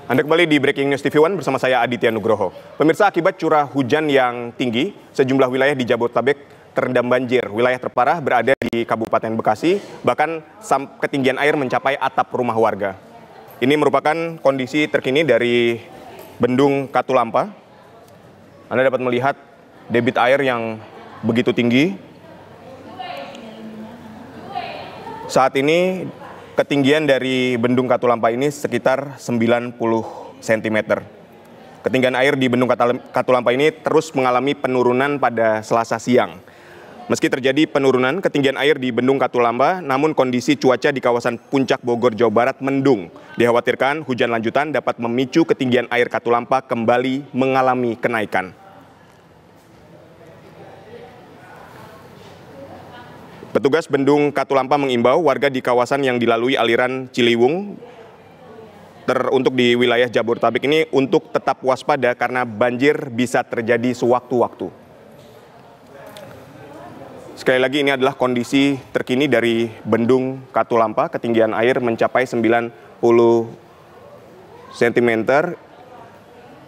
Anda kembali di Breaking News TV One bersama saya Aditya Nugroho. Pemirsa, akibat curah hujan yang tinggi, sejumlah wilayah di Jabodetabek terendam banjir. Wilayah terparah berada di Kabupaten Bekasi, bahkan ketinggian air mencapai atap rumah warga. Ini merupakan kondisi terkini dari Bendung Katulampa. Anda dapat melihat debit air yang begitu tinggi. Saat ini ketinggian dari Bendung Katulampa ini sekitar 90 cm. Ketinggian air di Bendung Katulampa ini terus mengalami penurunan pada Selasa siang. Meski terjadi penurunan ketinggian air di Bendung Katulampa, namun kondisi cuaca di kawasan Puncak Bogor, Jawa Barat mendung. Dikhawatirkan hujan lanjutan dapat memicu ketinggian air Katulampa kembali mengalami kenaikan. Petugas Bendung Katulampa mengimbau warga di kawasan yang dilalui aliran Ciliwung untuk di wilayah Jabodetabek ini untuk tetap waspada karena banjir bisa terjadi sewaktu-waktu. Sekali lagi, ini adalah kondisi terkini dari Bendung Katulampa. Ketinggian air mencapai 90 cm.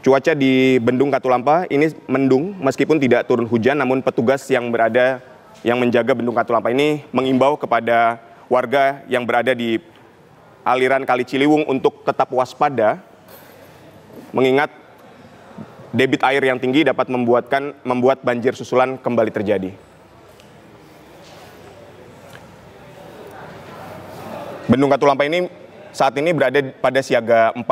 Cuaca di Bendung Katulampa ini mendung meskipun tidak turun hujan, namun petugas yang menjaga Bendung Katulampa ini mengimbau kepada warga yang berada di aliran Kali Ciliwung untuk tetap waspada, mengingat debit air yang tinggi dapat membuat banjir susulan kembali terjadi. Bendung Katulampa ini saat ini berada pada siaga 4,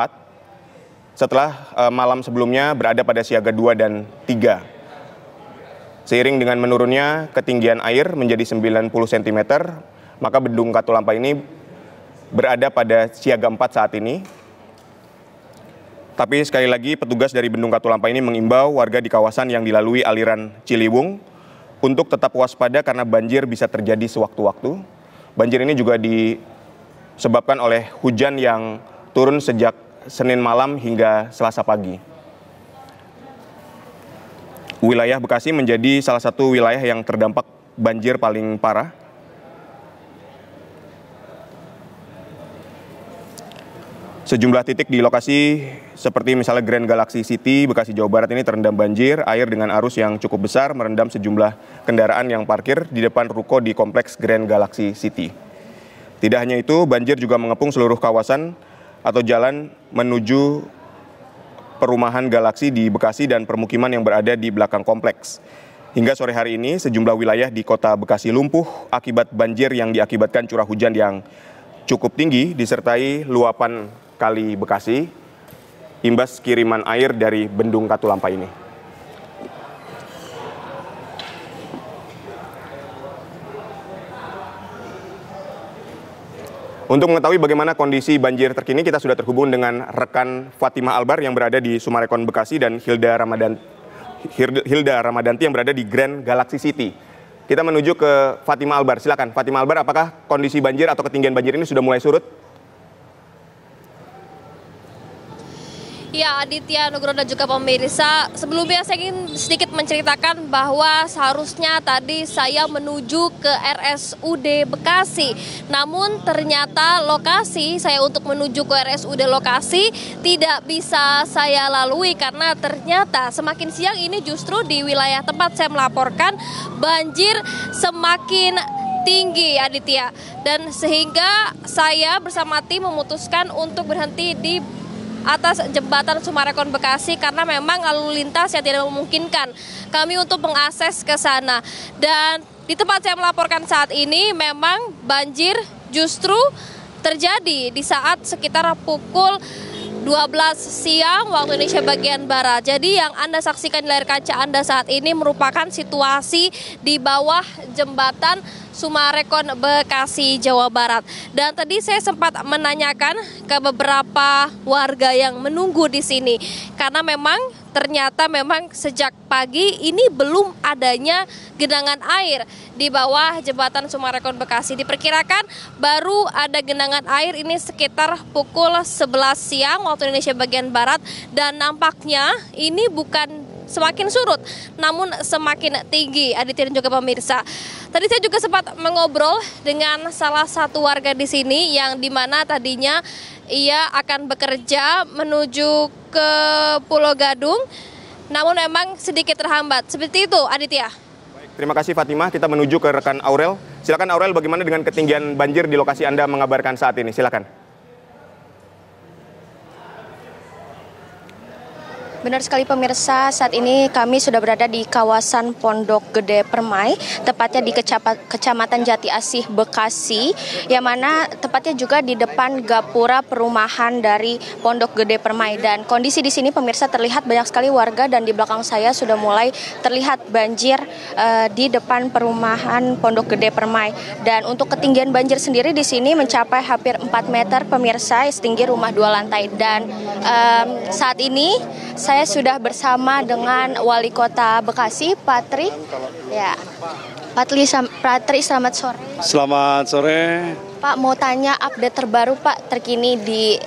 setelah malam sebelumnya berada pada siaga 2 dan 3. Seiring dengan menurunnya ketinggian air menjadi 90 cm, maka Bendung Katulampa ini berada pada siaga 4 saat ini. Tapi sekali lagi, petugas dari Bendung Katulampa ini mengimbau warga di kawasan yang dilalui aliran Ciliwung untuk tetap waspada karena banjir bisa terjadi sewaktu-waktu. Banjir ini juga disebabkan oleh hujan yang turun sejak Senin malam hingga Selasa pagi. Wilayah Bekasi menjadi salah satu wilayah yang terdampak banjir paling parah. Sejumlah titik di lokasi seperti misalnya Grand Galaxy City, Bekasi, Jawa Barat ini terendam banjir. Air dengan arus yang cukup besar merendam sejumlah kendaraan yang parkir di depan ruko di kompleks Grand Galaxy City. Tidak hanya itu, banjir juga mengepung seluruh kawasan atau jalan menuju perumahan Galaksi di Bekasi dan permukiman yang berada di belakang kompleks. Hingga sore hari ini, sejumlah wilayah di kota Bekasi lumpuh akibat banjir yang diakibatkan curah hujan yang cukup tinggi disertai luapan Kali Bekasi, imbas kiriman air dari Bendung Katulampa ini. Untuk mengetahui bagaimana kondisi banjir terkini, kita sudah terhubung dengan rekan Fatimah Albar yang berada di Sumarekon Bekasi dan Hilda Ramadanti yang berada di Grand Galaxy City. Kita menuju ke Fatimah Albar. Silakan, Fatimah Albar, apakah kondisi banjir atau ketinggian banjir ini sudah mulai surut? Ya, Aditya, Nugroho dan juga pemirsa, sebelumnya saya ingin sedikit menceritakan bahwa seharusnya tadi saya menuju ke RSUD Bekasi. Namun ternyata lokasi saya untuk menuju ke RSUD lokasi tidak bisa saya lalui karena ternyata semakin siang ini justru di wilayah tempat saya melaporkan banjir semakin tinggi, Aditya. Dan sehingga saya bersama tim memutuskan untuk berhenti di atas jembatan Sumarekon Bekasi karena memang lalu lintas yang tidak memungkinkan kami untuk mengakses ke sana. Dan di tempat saya melaporkan saat ini memang banjir justru terjadi di saat sekitar pukul 12 siang waktu Indonesia bagian Barat. Jadi yang Anda saksikan di layar kaca Anda saat ini merupakan situasi di bawah jembatan Sumarekon Bekasi, Jawa Barat. Dan tadi saya sempat menanyakan ke beberapa warga yang menunggu di sini karena memang ternyata memang sejak pagi ini belum adanya genangan air di bawah jembatan Sumarekon Bekasi. Diperkirakan baru ada genangan air ini sekitar pukul 11 siang waktu Indonesia bagian Barat dan nampaknya ini bukan semakin surut, namun semakin tinggi. Aditya dan juga pemirsa. Tadi saya juga sempat mengobrol dengan salah satu warga di sini yang dimana tadinya ia akan bekerja menuju ke Pulau Gadung, namun memang sedikit terhambat. Seperti itu, Aditya. Baik, terima kasih Fatimah. Kita menuju ke rekan Aurel. Silakan Aurel, bagaimana dengan ketinggian banjir di lokasi Anda mengabarkan saat ini? Silakan. Benar sekali pemirsa, saat ini kami sudah berada di kawasan Pondok Gede Permai, tepatnya di Kecamatan Jati Asih, Bekasi, yang mana tepatnya juga di depan gapura perumahan dari Pondok Gede Permai. Dan kondisi di sini pemirsa terlihat banyak sekali warga dan di belakang saya sudah mulai terlihat banjir di depan perumahan Pondok Gede Permai. Dan untuk ketinggian banjir sendiri di sini mencapai hampir 4 meter pemirsa, setinggi rumah 2 lantai. Dan saat ini saya sudah bersama dengan Wali Kota Bekasi, Patri. Ya, Patri, selamat sore. Selamat sore. Pak, mau tanya update terbaru Pak terkini di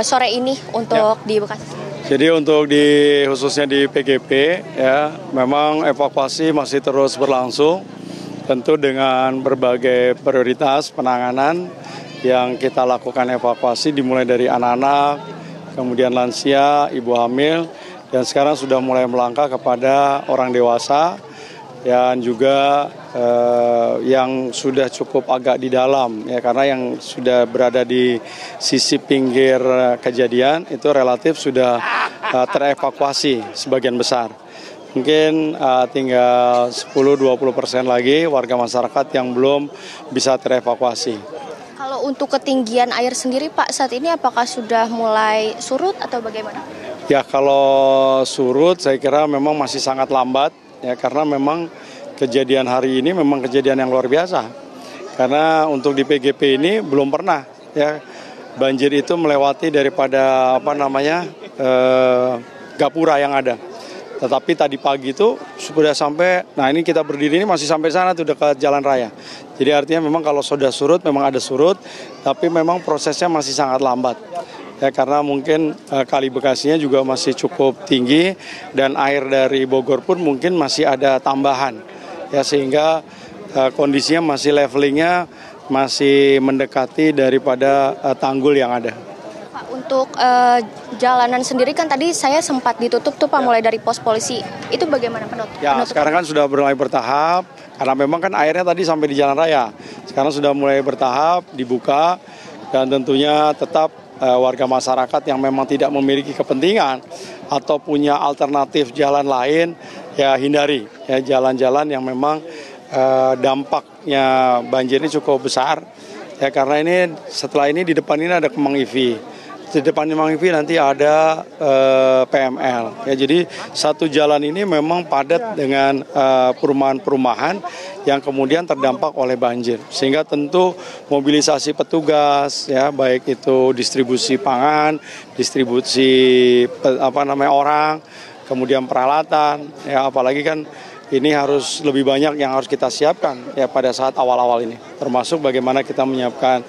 sore ini untuk di Bekasi. Jadi untuk khususnya di PGP ya, memang evakuasi masih terus berlangsung. Tentu dengan berbagai prioritas penanganan yang kita lakukan evakuasi dimulai dari anak-anak, kemudian lansia, ibu hamil, dan sekarang sudah mulai melangkah kepada orang dewasa dan juga yang sudah cukup agak di dalam ya, karena yang sudah berada di sisi pinggir kejadian itu relatif sudah terevakuasi sebagian besar. Mungkin tinggal 10-20% lagi warga masyarakat yang belum bisa terevakuasi. Kalau untuk ketinggian air sendiri Pak, saat ini apakah sudah mulai surut atau bagaimana? Ya, kalau surut saya kira memang masih sangat lambat ya, karena memang kejadian hari ini memang kejadian yang luar biasa. Karena untuk di PGP ini belum pernah ya banjir itu melewati daripada gapura yang ada. Tetapi tadi pagi itu sudah sampai, nah ini kita berdiri ini masih sampai sana tuh dekat jalan raya. Jadi artinya memang kalau sudah surut memang ada surut, tapi memang prosesnya masih sangat lambat. Ya, karena mungkin kali Bekasinya juga masih cukup tinggi dan air dari Bogor pun mungkin masih ada tambahan. Ya, sehingga kondisinya masih levelingnya masih mendekati daripada tanggul yang ada. Pak, untuk jalanan sendiri kan tadi saya sempat ditutup tuh Pak mulai dari pos polisi. Itu bagaimana penutup? Ya, sekarang kan sudah mulai bertahap karena memang kan airnya tadi sampai di jalan raya. Sekarang sudah mulai bertahap dibuka dan tentunya tetap warga masyarakat yang memang tidak memiliki kepentingan atau punya alternatif jalan lain ya hindari ya jalan-jalan yang memang dampaknya banjir ini cukup besar ya, karena ini setelah ini di depan ini ada Kemang IV. Di depan Kemang IV nanti ada PML. Ya, jadi satu jalan ini memang padat dengan perumahan-perumahan yang kemudian terdampak oleh banjir. Sehingga tentu mobilisasi petugas, ya baik itu distribusi pangan, distribusi orang, kemudian peralatan, ya apalagi kan ini harus lebih banyak yang harus kita siapkan ya pada saat awal-awal ini. Termasuk bagaimana kita menyiapkan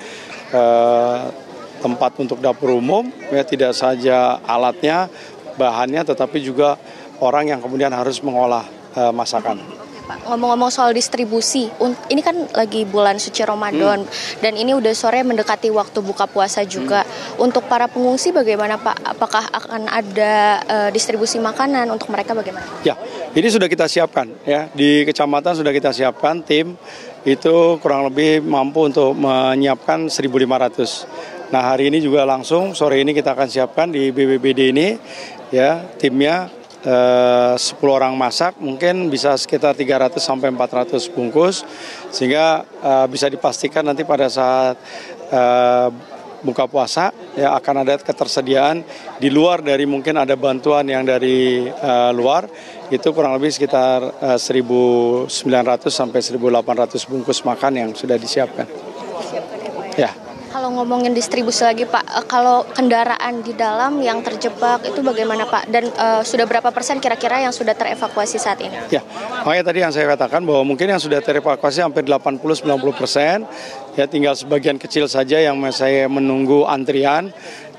tempat untuk dapur umum, ya tidak saja alatnya, bahannya, tetapi juga orang yang kemudian harus mengolah masakan. Pak, ngomong-ngomong soal distribusi, ini kan lagi bulan suci Ramadan dan ini udah sore mendekati waktu buka puasa juga. Untuk para pengungsi bagaimana Pak? Apakah akan ada distribusi makanan untuk mereka bagaimana? Ya, ini sudah kita siapkan ya, di kecamatan sudah kita siapkan tim itu kurang lebih mampu untuk menyiapkan 1.500. Nah, hari ini juga langsung sore ini kita akan siapkan di BPBD ini ya timnya 10 orang masak mungkin bisa sekitar 300 sampai 400 bungkus sehingga bisa dipastikan nanti pada saat buka puasa ya akan ada ketersediaan di luar dari mungkin ada bantuan yang dari luar itu kurang lebih sekitar 1.900 sampai 1.800 bungkus makan yang sudah disiapkan. Ya. Kalau ngomongin distribusi lagi Pak, kalau kendaraan di dalam yang terjebak itu bagaimana Pak? Dan sudah berapa persen kira-kira yang sudah terevakuasi saat ini? Ya, makanya tadi yang saya katakan bahwa mungkin yang sudah terevakuasi hampir 80-90%, ya tinggal sebagian kecil saja yang saya menunggu antrian.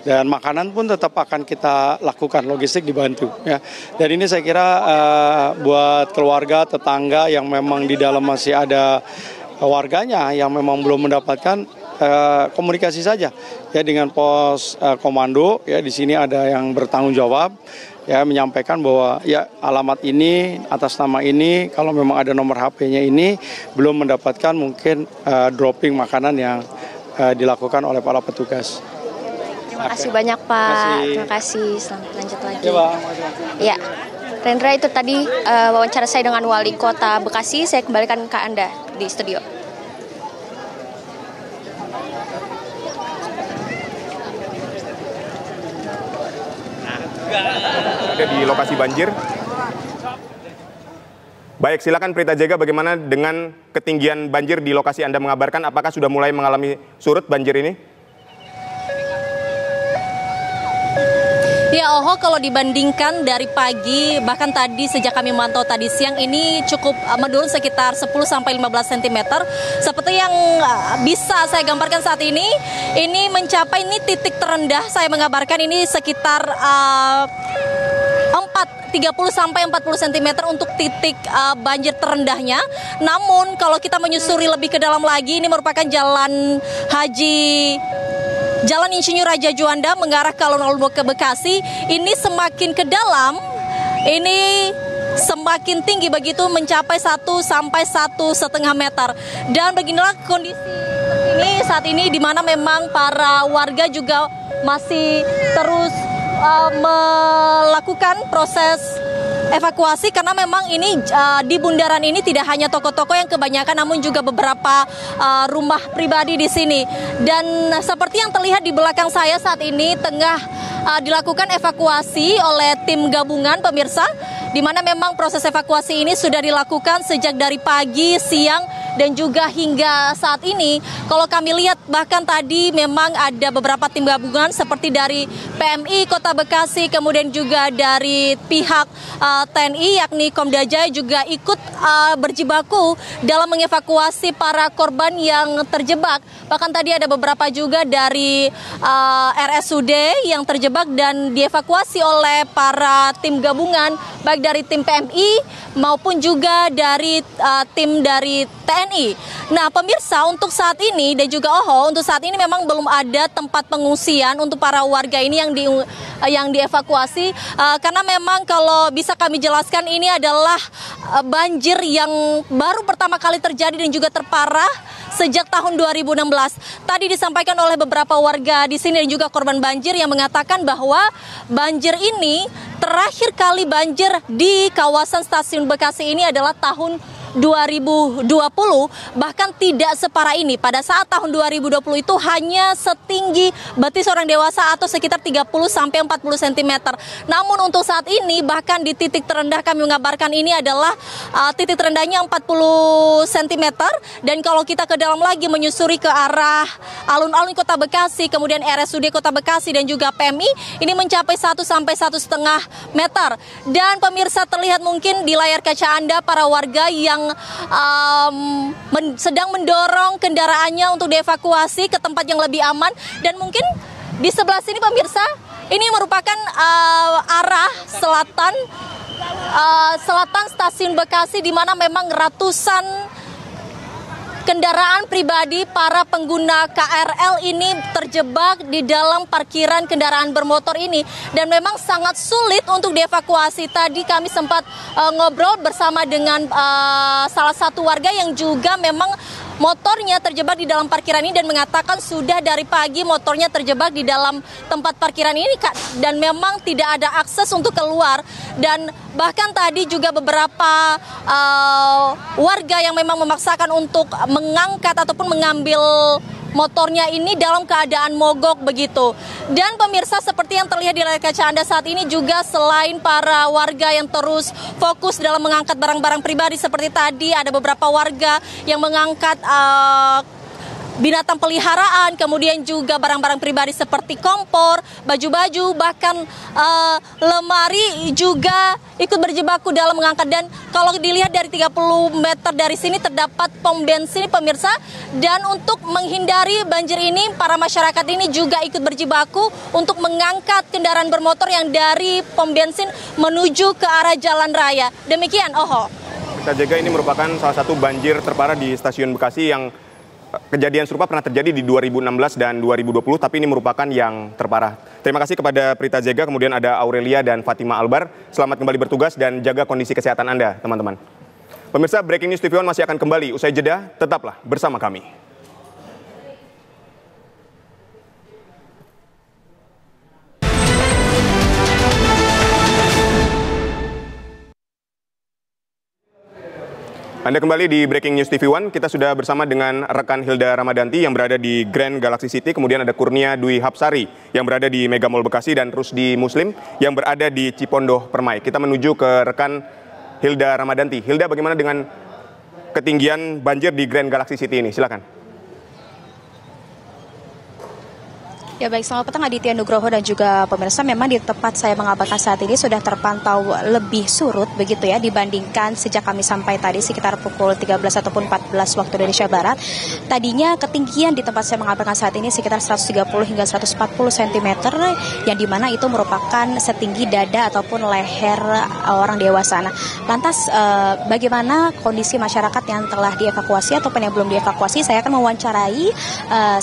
dan makanan pun tetap akan kita lakukan, logistik dibantu ya. Dan ini saya kira buat keluarga, tetangga yang memang di dalam masih ada warganya yang memang belum mendapatkan, komunikasi saja ya dengan pos komando ya. Di sini ada yang bertanggung jawab ya, menyampaikan bahwa ya alamat ini atas nama ini, kalau memang ada nomor HP-nya ini belum mendapatkan mungkin dropping makanan yang dilakukan oleh para petugas. Terima kasih banyak Pak. Terima kasih. Selamat lanjut lagi. Ya, Rendra, itu tadi wawancara saya dengan Wali Kota Bekasi. Saya kembalikan ke Anda di studio. Ada di lokasi banjir. Baik, silakan Prita Jega, bagaimana dengan ketinggian banjir di lokasi Anda mengabarkan? Apakah sudah mulai mengalami surut banjir ini? Ya, kalau dibandingkan dari pagi, bahkan tadi sejak kami mantau tadi siang, ini cukup menurun sekitar 10-15 cm. Seperti yang bisa saya gambarkan saat ini mencapai titik terendah saya mengabarkan ini sekitar 30-40 cm untuk titik banjir terendahnya. Namun kalau kita menyusuri lebih ke dalam lagi, ini merupakan Jalan Insinyur Raja Juanda mengarah ke alun-alun ke Bekasi. Ini semakin ke dalam, ini semakin tinggi begitu, mencapai 1-1,5 meter. Dan beginilah kondisi ini saat ini, di mana memang para warga juga masih terus melakukan proses evakuasi, karena memang ini di bundaran ini tidak hanya toko-toko yang kebanyakan, namun juga beberapa rumah pribadi di sini. Dan seperti yang terlihat di belakang saya saat ini tengah dilakukan evakuasi oleh tim gabungan, pemirsa, di mana memang proses evakuasi ini sudah dilakukan sejak dari pagi, siang, dan juga hingga saat ini. Kalau kami lihat bahkan tadi memang ada beberapa tim gabungan seperti dari PMI Kota Bekasi, kemudian juga dari pihak TNI yakni Komda Jaya juga ikut berjibaku dalam mengevakuasi para korban yang terjebak. Bahkan tadi ada beberapa juga dari RSUD yang terjebak dan dievakuasi oleh para tim gabungan, baik dari tim PMI maupun juga dari tim dari TNI. Nah, pemirsa, untuk saat ini dan juga untuk saat ini memang belum ada tempat pengungsian untuk para warga ini yang dievakuasi, karena memang kalau bisa kami jelaskan ini adalah banjir yang baru pertama kali terjadi dan juga terparah sejak tahun 2016. Tadi disampaikan oleh beberapa warga di sini dan juga korban banjir yang mengatakan bahwa banjir ini terakhir kali banjir di kawasan Stasiun Bekasi ini adalah tahun 2020, bahkan tidak separah ini. Pada saat tahun 2020 itu hanya setinggi betis orang dewasa atau sekitar 30-40 cm. Namun untuk saat ini bahkan di titik terendah kami mengabarkan ini adalah titik terendahnya 40 cm. Dan kalau kita ke dalam lagi menyusuri ke arah alun-alun Kota Bekasi, kemudian RSUD Kota Bekasi dan juga PMI, ini mencapai 1-1,5 meter. Dan pemirsa, terlihat mungkin di layar kaca Anda para warga yang sedang mendorong kendaraannya untuk dievakuasi ke tempat yang lebih aman. Dan mungkin di sebelah sini pemirsa, ini merupakan arah selatan Stasiun Bekasi, di mana memang ratusan kendaraan pribadi para pengguna KRL ini terjebak di dalam parkiran kendaraan bermotor ini, dan memang sangat sulit untuk dievakuasi. Tadi kami sempat ngobrol bersama dengan salah satu warga yang juga memang motornya terjebak di dalam parkiran ini dan mengatakan sudah dari pagi motornya terjebak di dalam tempat parkiran ini dan memang tidak ada akses untuk keluar. Dan bahkan tadi juga beberapa warga yang memang memaksakan untuk mengangkat ataupun mengambil motornya ini dalam keadaan mogok begitu. Dan pemirsa, seperti yang terlihat di layar kaca Anda saat ini juga, selain para warga yang terus fokus dalam mengangkat barang-barang pribadi seperti tadi, ada beberapa warga yang mengangkat binatang peliharaan, kemudian juga barang-barang pribadi seperti kompor, baju-baju, bahkan lemari juga ikut berjibaku dalam mengangkat. Dan kalau dilihat dari 30 meter dari sini terdapat pom bensin pemirsa, dan untuk menghindari banjir ini para masyarakat ini juga ikut berjibaku untuk mengangkat kendaraan bermotor yang dari pom bensin menuju ke arah jalan raya. Demikian, Oho. Kita jaga ini merupakan salah satu banjir terparah di Stasiun Bekasi yang kejadian serupa pernah terjadi di 2016 dan 2020, tapi ini merupakan yang terparah. Terima kasih kepada Prita Jega, kemudian ada Aurelia dan Fatima Albar. Selamat kembali bertugas dan jaga kondisi kesehatan Anda, teman-teman. Pemirsa, Breaking News TV One masih akan kembali. Usai jeda, tetaplah bersama kami. Anda kembali di Breaking News TV One. Kita sudah bersama dengan rekan Hilda Ramadanti yang berada di Grand Galaxy City. Kemudian ada Kurnia Dwi Hapsari yang berada di Mega Mall Bekasi dan Rusdi Muslim yang berada di Cipondoh Permai. Kita menuju ke rekan Hilda Ramadanti. Hilda, bagaimana dengan ketinggian banjir di Grand Galaxy City ini? Silakan. Ya baik, selamat petang Aditya Nugroho dan juga pemirsa. Memang di tempat saya mengabarkan saat ini sudah terpantau lebih surut begitu ya dibandingkan sejak kami sampai tadi sekitar pukul 13 ataupun 14 waktu Indonesia Barat. Tadinya ketinggian di tempat saya mengabarkan saat ini sekitar 130 hingga 140 cm yang dimana itu merupakan setinggi dada ataupun leher orang dewasa. Nah, lantas bagaimana kondisi masyarakat yang telah dievakuasi ataupun yang belum dievakuasi? Saya akan mewawancarai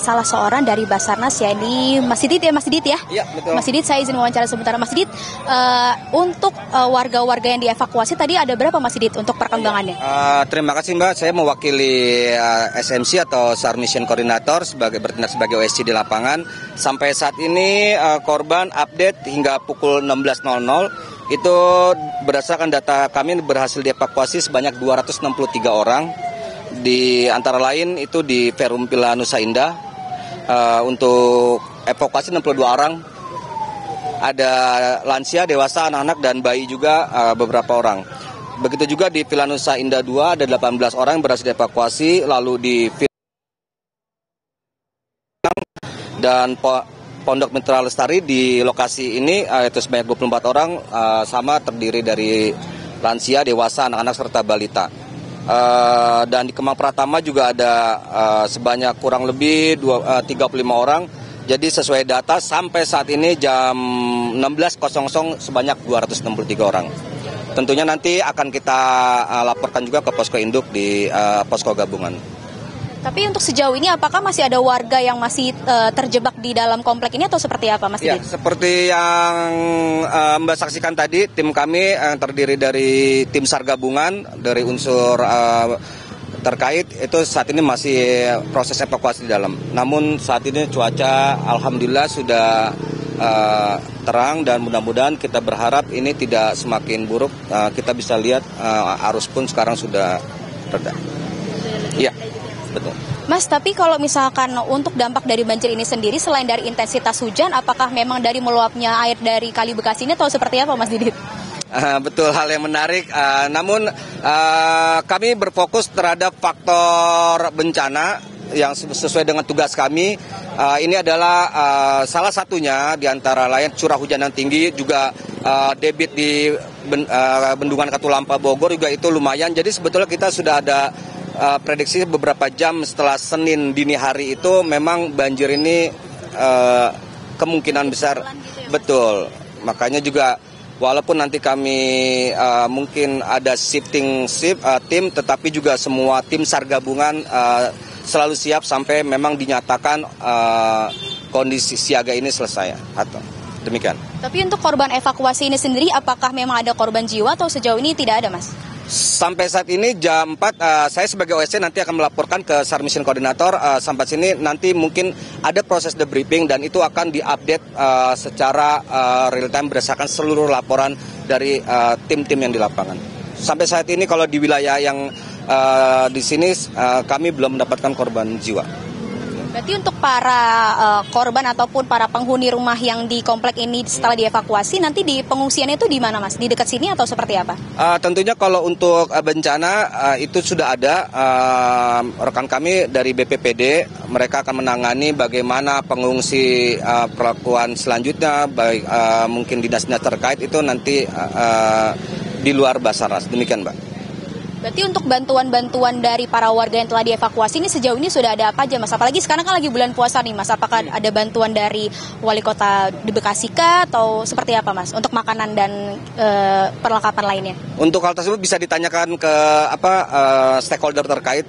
salah seorang dari Basarnas, yakni Mas Didit ya, Mas Didit ya? Iya, betul. Mas Didit, saya izin wawancara sebentar. Mas Didit, untuk warga-warga yang dievakuasi tadi ada berapa Mas Didit untuk perkembangannya? Terima kasih Mbak, saya mewakili SMC atau SAR Mission Coordinator bertindak sebagai OSC di lapangan. Sampai saat ini korban update hingga pukul 16.00 itu berdasarkan data kami berhasil dievakuasi sebanyak 263 orang. Di antara lain itu di Perum Villa Nusa Indah. Untuk evakuasi 62 orang, ada lansia, dewasa, anak-anak, dan bayi juga beberapa orang. Begitu juga di Villa Nusa Indah 2 ada 18 orang yang berhasil dievakuasi, lalu di dan Pondok Mitra Lestari di lokasi ini itu sebanyak 24 orang, sama terdiri dari lansia, dewasa, anak-anak, serta balita. Dan di Kemang Pratama juga ada sebanyak kurang lebih 35 orang. Jadi sesuai data sampai saat ini jam 16.00 sebanyak 263 orang. Tentunya nanti akan kita laporkan juga ke posko induk di posko gabungan. Tapi untuk sejauh ini apakah masih ada warga yang masih terjebak di dalam komplek ini atau seperti apa Mas Didit? Ya, seperti yang Mbak saksikan tadi, tim kami yang terdiri dari tim SAR gabungan dari unsur terkait itu saat ini masih proses evakuasi di dalam. Namun saat ini cuaca alhamdulillah sudah terang dan mudah-mudahan kita berharap ini tidak semakin buruk. Kita bisa lihat arus pun sekarang sudah reda. Iya. Betul. Mas, tapi kalau misalkan untuk dampak dari banjir ini sendiri selain dari intensitas hujan, apakah memang dari meluapnya air dari Kali Bekasi ini atau seperti apa Mas Didit? Betul, hal yang menarik. Namun kami berfokus terhadap faktor bencana yang sesuai dengan tugas kami. Ini adalah salah satunya di antara lain curah hujan yang tinggi, juga debit di Bendungan Katulampa Bogor juga itu lumayan. Jadi sebetulnya kita sudah ada prediksi beberapa jam setelah Senin dini hari itu memang banjir ini kemungkinan besar betul. Makanya juga walaupun nanti kami mungkin ada shifting tim, tetapi juga semua tim SAR gabungan selalu siap sampai memang dinyatakan kondisi siaga ini selesai atau demikian. Tapi untuk korban evakuasi ini sendiri apakah memang ada korban jiwa atau sejauh ini tidak ada Mas? Sampai saat ini jam 4 saya sebagai OSC nanti akan melaporkan ke SAR Mission Coordinator. Sampai sini nanti mungkin ada proses debriefing dan itu akan diupdate secara real time berdasarkan seluruh laporan dari tim-tim yang di lapangan. Sampai saat ini kalau di wilayah yang di sini kami belum mendapatkan korban jiwa. Berarti untuk para korban ataupun para penghuni rumah yang di komplek ini setelah dievakuasi, nanti di pengungsiannya itu di mana, Mas? Di dekat sini atau seperti apa? Tentunya kalau untuk bencana itu sudah ada rekan kami dari BPPD, mereka akan menangani bagaimana pengungsi perlakuan selanjutnya, baik mungkin dinas-dinas terkait itu nanti di luar Basarnas. Demikian, Mbak. Berarti untuk bantuan-bantuan dari para warga yang telah dievakuasi ini sejauh ini sudah ada apa aja, Mas? Apalagi sekarang kan lagi bulan puasa nih, Mas. Apakah ada bantuan dari wali kota di Bekasi kah atau seperti apa, Mas? Untuk makanan dan perlengkapan lainnya? Untuk hal tersebut bisa ditanyakan ke stakeholder terkait.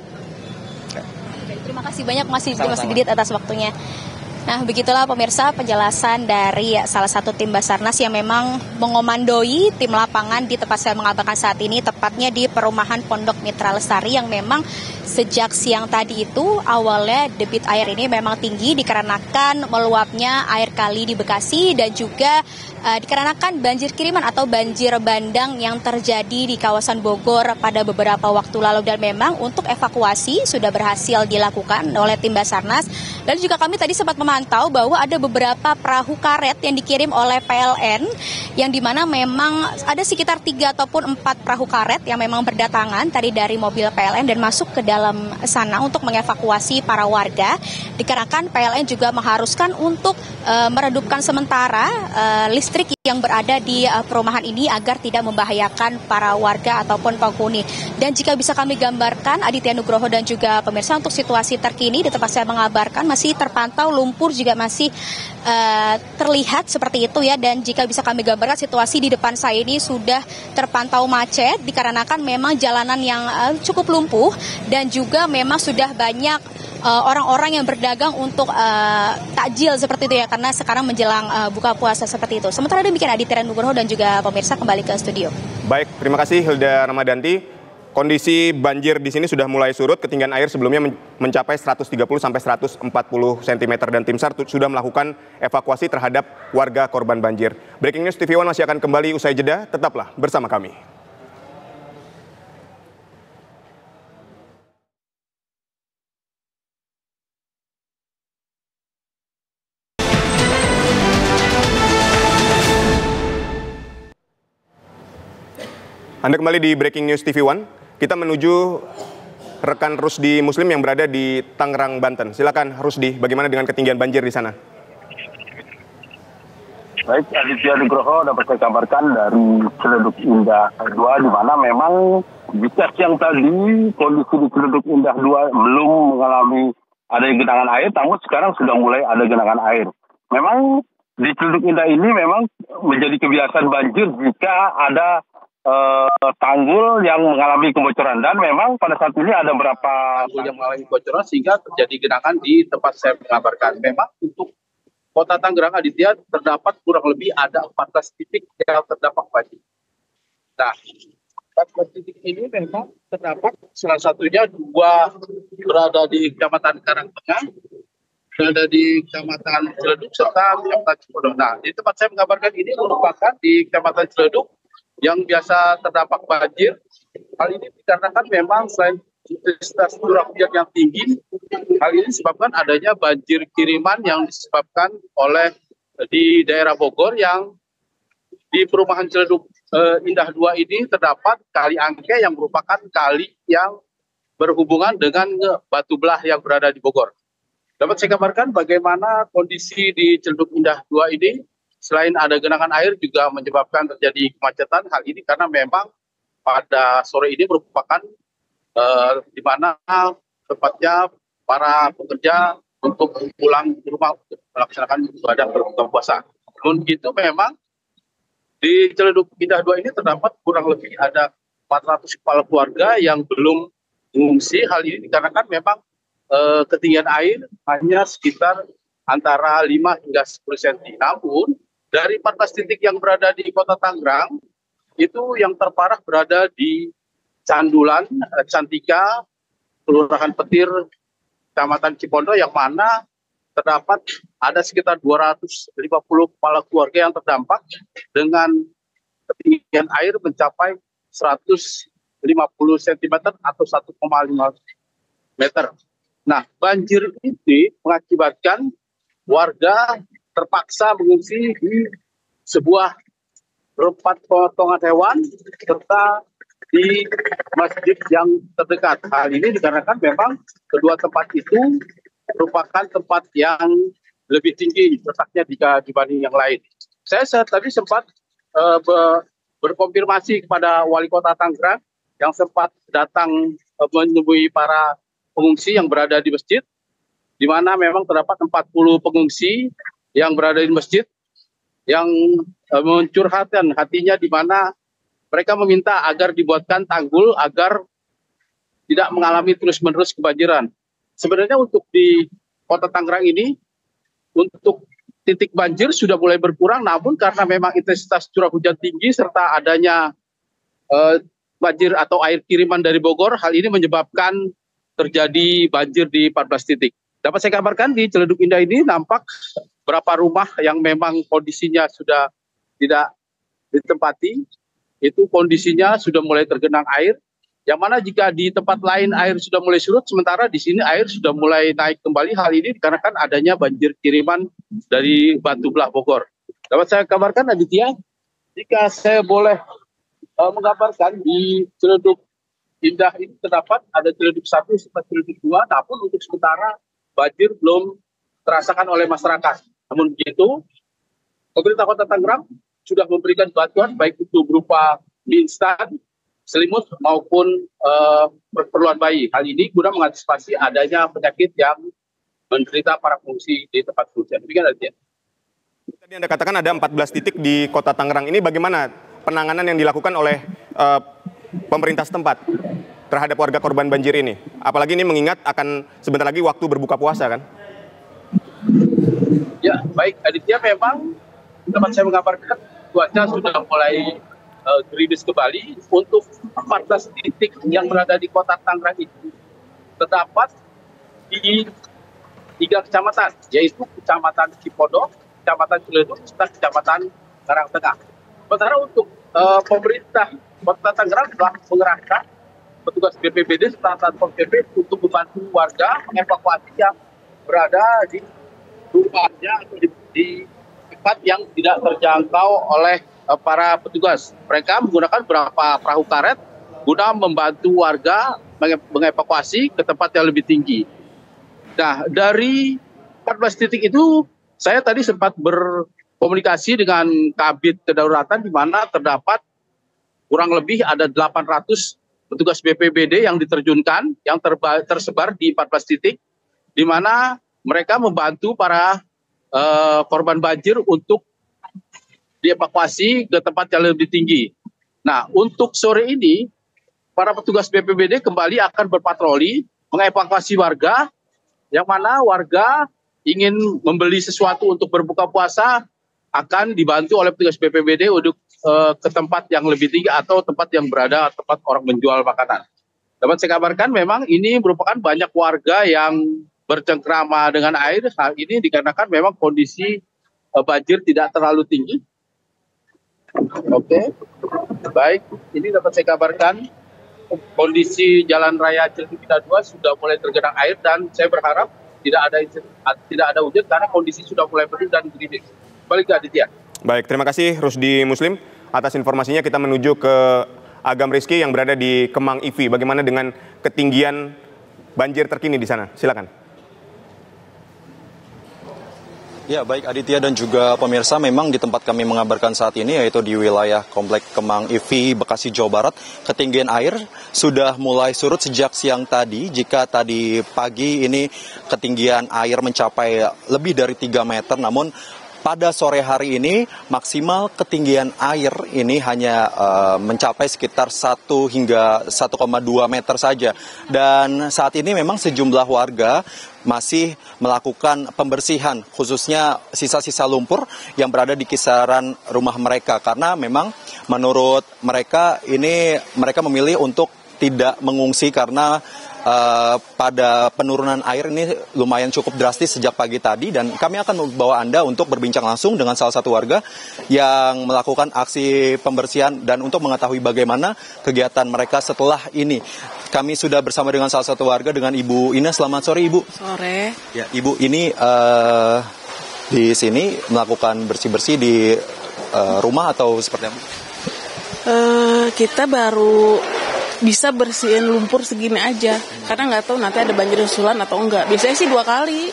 Terima kasih banyak Mas Didit atas waktunya. Nah, begitulah pemirsa penjelasan dari salah satu tim Basarnas yang memang mengomandoi tim lapangan di tempat saya mengabarkan saat ini, tepatnya di perumahan Pondok Mitra Lestari yang memang sejak siang tadi itu awalnya debit air ini memang tinggi dikarenakan meluapnya air kali di Bekasi dan juga dikarenakan banjir kiriman atau banjir bandang yang terjadi di kawasan Bogor pada beberapa waktu lalu, dan memang untuk evakuasi sudah berhasil dilakukan oleh tim Basarnas. Dan juga kami tadi sempat memantau bahwa ada beberapa perahu karet yang dikirim oleh PLN yang dimana memang ada sekitar 3 ataupun 4 perahu karet yang memang berdatangan tadi dari mobil PLN dan masuk ke dalam sana untuk mengevakuasi para warga, dikarenakan PLN juga mengharuskan untuk meredupkan sementara listrik yang berada di perumahan ini agar tidak membahayakan para warga ataupun penghuni. Dan jika bisa kami gambarkan, Aditya Nugroho dan juga pemirsa, untuk situasi terkini di tempat saya mengabarkan masih terpantau lumpur juga masih terlihat seperti itu ya. Dan jika bisa kami gambarkan, situasi di depan saya ini sudah terpantau macet dikarenakan memang jalanan yang cukup lumpuh dan juga memang sudah banyak orang-orang yang berdagang untuk takjil seperti itu ya, karena sekarang menjelang buka puasa seperti itu. Sementara demikian, Aditya Nugroho dan juga pemirsa kembali ke studio. Baik, terima kasih Hilda Ramadanti. Kondisi banjir di sini sudah mulai surut, ketinggian air sebelumnya mencapai 130 sampai 140 cm dan tim SAR sudah melakukan evakuasi terhadap warga korban banjir. Breaking News TV One masih akan kembali usai jeda, tetaplah bersama kami. Anda kembali di Breaking News TV One. Kita menuju rekan Rusdi Muslim yang berada di Tangerang, Banten. Silakan Rusdi, bagaimana dengan ketinggian banjir di sana? Baik, Aditya Nugroho, dapat saya kabarkan dari Ciledug Indah 2, di mana memang jika siang tadi kondisi di Ciledug Indah 2 belum mengalami ada genangan air, namun sekarang sudah mulai ada genangan air. Memang di Ciledug Indah ini memang menjadi kebiasaan banjir jika ada tanggul yang mengalami kebocoran, dan memang pada saat ini ada beberapa tanggul yang mengalami kebocoran sehingga terjadi genangan di tempat saya mengabarkan. Memang untuk Kota Tangerang, Aditya, terdapat kurang lebih ada 14 titik yang terdampak banjir. Nah, 14 titik ini memang terdapat salah satunya 2 berada di Kecamatan Karangtengah, berada di Kecamatan Ciledug serta Kecamatan Cipondo. Nah, di tempat saya mengabarkan ini merupakan di Kecamatan Ciledug yang biasa terdampak banjir. Hal ini dikarenakan memang selain intensitas curah hujan yang tinggi, hal ini disebabkan adanya banjir kiriman yang disebabkan oleh di daerah Bogor, yang di perumahan Ciledug Indah 2 ini terdapat kali Angke yang merupakan kali yang berhubungan dengan Batu Belah yang berada di Bogor. Dapat saya gambarkan bagaimana kondisi di Ciledug Indah 2 ini. Selain ada genangan air juga menyebabkan terjadi kemacetan. Hal ini karena memang pada sore ini merupakan di mana tepatnya para pekerja untuk pulang ke rumah untuk melaksanakan ibadah berbuka puasa. Namun begitu, memang di Ciledug Indah 2 ini terdapat kurang lebih ada 400 kepala keluarga yang belum mengungsi. Hal ini dikarenakan memang ketinggian air hanya sekitar antara 5 hingga 10 cm. Namun dari 14 titik yang berada di Kota Tangerang, itu yang terparah berada di Candulan, Cantika, Kelurahan Petir, Kecamatan Cipondo, yang mana terdapat ada sekitar 250 kepala keluarga yang terdampak dengan ketinggian air mencapai 150 cm atau 1,5 meter. Nah, banjir ini mengakibatkan warga terpaksa mengungsi di sebuah tempat pemotongan hewan serta di masjid yang terdekat. Hal ini dikarenakan memang kedua tempat itu merupakan tempat yang lebih tinggi letaknya dibanding yang lain. Saya tadi sempat berkonfirmasi kepada Wali Kota Tangerang yang sempat datang menemui para pengungsi yang berada di masjid, di mana memang terdapat 40 pengungsi yang berada di masjid yang mencurhatkan hatinya, di mana mereka meminta agar dibuatkan tanggul agar tidak mengalami terus-menerus kebanjiran. Sebenarnya untuk di Kota Tangerang ini, untuk titik banjir sudah mulai berkurang, namun karena memang intensitas curah hujan tinggi serta adanya banjir atau air kiriman dari Bogor, hal ini menyebabkan terjadi banjir di 14 titik. Dapat saya kabarkan di Ciledug Indah ini nampak beberapa rumah yang memang kondisinya sudah tidak ditempati, itu kondisinya sudah mulai tergenang air, yang mana jika di tempat lain air sudah mulai surut, sementara di sini air sudah mulai naik kembali. Hal ini dikarenakan adanya banjir kiriman dari Batu Belah Bogor. Dapat saya kabarkan, Aditya, jika saya boleh menggambarkan di Ciledug Indah ini terdapat ada Ciledug 1 serta Ciledug 2, namun untuk sementara banjir belum terasakan oleh masyarakat. Namun begitu, pemerintah Kota Tangerang sudah memberikan bantuan baik itu berupa mie instan, selimut maupun keperluan bayi. Hal ini guna mengantisipasi adanya penyakit yang menderita para pengungsi di tempat pengungsian. Demikian aja. Tadi Anda katakan ada 14 titik di Kota Tangerang. Ini bagaimana penanganan yang dilakukan oleh pemerintah setempat terhadap warga korban banjir ini? Apalagi ini mengingat akan sebentar lagi waktu berbuka puasa kan? Ya, baik Aditya, memang teman saya mengabarkan cuaca sudah mulai gerimis kembali. Untuk 14 titik yang berada di Kota Tangerang itu terdapat di 3 kecamatan, yaitu Kecamatan Cipodok, Kecamatan Ciledug, serta Kecamatan Karang Tengah. Sementara untuk pemerintah Kota Tangerang telah mengerahkan petugas BPBD serta Satpol PP untuk membantu warga mengevakuasi yang berada di rumahnya atau di tempat yang tidak terjangkau oleh para petugas. Mereka menggunakan beberapa perahu karet guna membantu warga mengevakuasi ke tempat yang lebih tinggi. Nah, dari 14 titik itu saya tadi sempat berkomunikasi dengan Kabid Kedaruratan, di mana terdapat kurang lebih ada 800 petugas BPBD yang diterjunkan, yang tersebar di 14 titik, di mana mereka membantu para korban banjir untuk dievakuasi ke tempat yang lebih tinggi. Nah, untuk sore ini, para petugas BPBD kembali akan berpatroli mengevakuasi warga, yang mana warga ingin membeli sesuatu untuk berbuka puasa, akan dibantu oleh petugas BPBD untuk ke tempat yang lebih tinggi atau tempat yang berada tempat orang menjual makanan. Dapat saya kabarkan memang ini merupakan banyak warga yang bercengkrama dengan air. Hal ini dikarenakan memang kondisi banjir tidak terlalu tinggi. Oke, baik. Ini dapat saya kabarkan kondisi Jalan Raya Ciledug Indah 2 sudah mulai tergenang air, dan saya berharap tidak ada hujan karena kondisi sudah mulai penuh dan gerimis. Balik ke Aditya. Baik, terima kasih Rusdi Muslim atas informasinya. Kita menuju ke Agam Rizky yang berada di Kemang IV. Bagaimana dengan ketinggian banjir terkini di sana? Silakan. Ya, baik Aditya dan juga pemirsa, memang di tempat kami mengabarkan saat ini, yaitu di wilayah Komplek Kemang IV, Bekasi, Jawa Barat, ketinggian air sudah mulai surut sejak siang tadi. Jika tadi pagi ini ketinggian air mencapai lebih dari 3 meter, namun pada sore hari ini maksimal ketinggian air ini hanya mencapai sekitar 1 hingga 1,2 meter saja. Dan saat ini memang sejumlah warga masih melakukan pembersihan, khususnya sisa-sisa lumpur yang berada di kisaran rumah mereka. Karena memang menurut mereka ini mereka memilih untuk tidak mengungsi karena pada penurunan air ini lumayan cukup drastis sejak pagi tadi, dan kami akan membawa Anda untuk berbincang langsung dengan salah satu warga yang melakukan aksi pembersihan dan untuk mengetahui bagaimana kegiatan mereka setelah ini. Kami sudah bersama dengan salah satu warga, dengan Ibu Ina. Selamat sore, Ibu. Sore. Ya, Ibu, ini di sini melakukan bersih-bersih di rumah atau seperti apa? Kita baru bisa bersihin lumpur segini aja, karena nggak tahu nanti ada banjir susulan atau enggak. Biasanya sih 2 kali.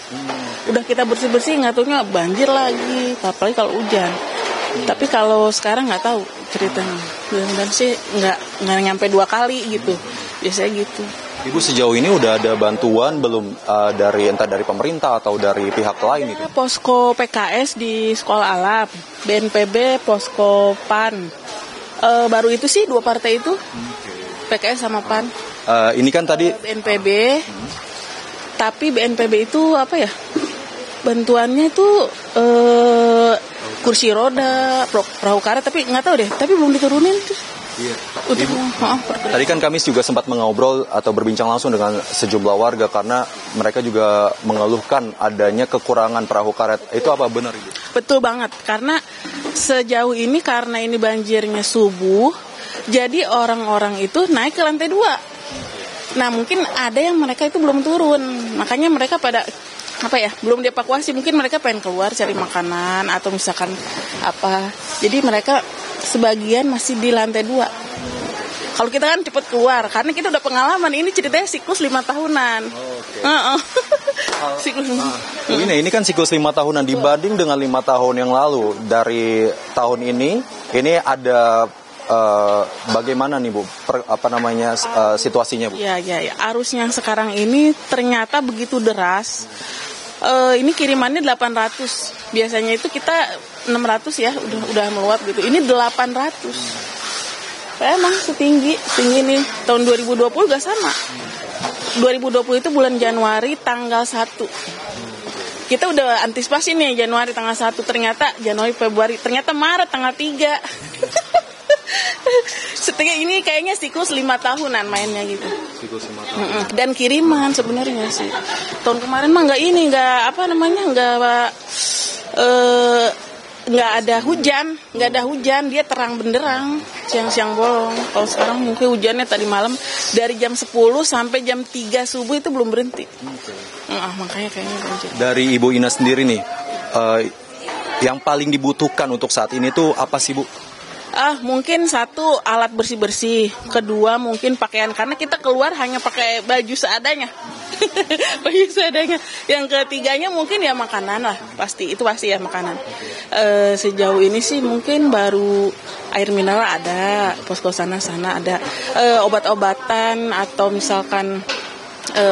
Udah kita bersih-bersih, nggak taunya banjir lagi, apalagi kalau hujan. Tapi kalau sekarang nggak tahu ceritanya. Dan sih nggak nyampe 2 kali gitu. Biasanya gitu. Ibu, sejauh ini udah ada bantuan belum entah dari pemerintah atau dari pihak lain itu? Posko PKS di Sekolah Alam, BNPB, Posko PAN. Baru itu sih 2 partai itu. PKS sama PAN. Ini kan tadi BNPB, tapi BNPB itu apa ya? Bantuannya itu kursi roda, perahu karet, tapi nggak tahu deh. Tapi belum diturunin tuh. Iya. Tadi kan kami juga sempat mengobrol atau berbincang langsung dengan sejumlah warga karena mereka juga mengeluhkan adanya kekurangan perahu karet. Itu apa benar, Ibu? Betul banget, karena sejauh ini karena ini banjirnya subuh. Jadi orang-orang itu naik ke lantai 2. Nah, mungkin ada yang mereka itu belum turun. Makanya mereka pada belum dievakuasi. Mungkin mereka pengen keluar cari makanan atau misalkan apa. Jadi mereka sebagian masih di lantai 2. Kalau kita kan cepet keluar, karena kita udah pengalaman. Ini ceritanya siklus 5 tahunan. Siklus. Ini kan siklus 5 tahunan dibanding dengan 5 tahun yang lalu. Dari tahun ini ada bagaimana nih, Bu? Situasinya, Bu? Ya. Arusnya sekarang ini ternyata begitu deras. Ini kirimannya 800. Biasanya itu kita 600 ya, udah meluap gitu. Ini 800. Emang setinggi nih. Tahun 2020 gak sama. 2020 itu bulan Januari tanggal 1. Kita udah antisipasi nih Januari tanggal 1, ternyata Januari Februari, ternyata Maret tanggal 3. Setelah ini kayaknya siklus 5 tahunan mainnya gitu. Siklus 5 tahun. Dan kiriman sebenarnya sih. Tahun kemarin mah nggak ada hujan, dia terang benderang, siang-siang bolong. Kalau sekarang mungkin hujannya tadi malam dari jam 10 sampai jam 3 subuh itu belum berhenti. Makanya kayaknya banjir. Dari Ibu Ina sendiri nih, yang paling dibutuhkan untuk saat ini tuh apa sih, Bu? Mungkin 1 alat bersih-bersih, 2 mungkin pakaian, karena kita keluar hanya pakai baju seadanya. Baju seadanya. Yang 3-nya mungkin ya makanan lah, pasti ya makanan. Sejauh ini sih mungkin baru air mineral ada, posko sana ada, obat-obatan atau misalkan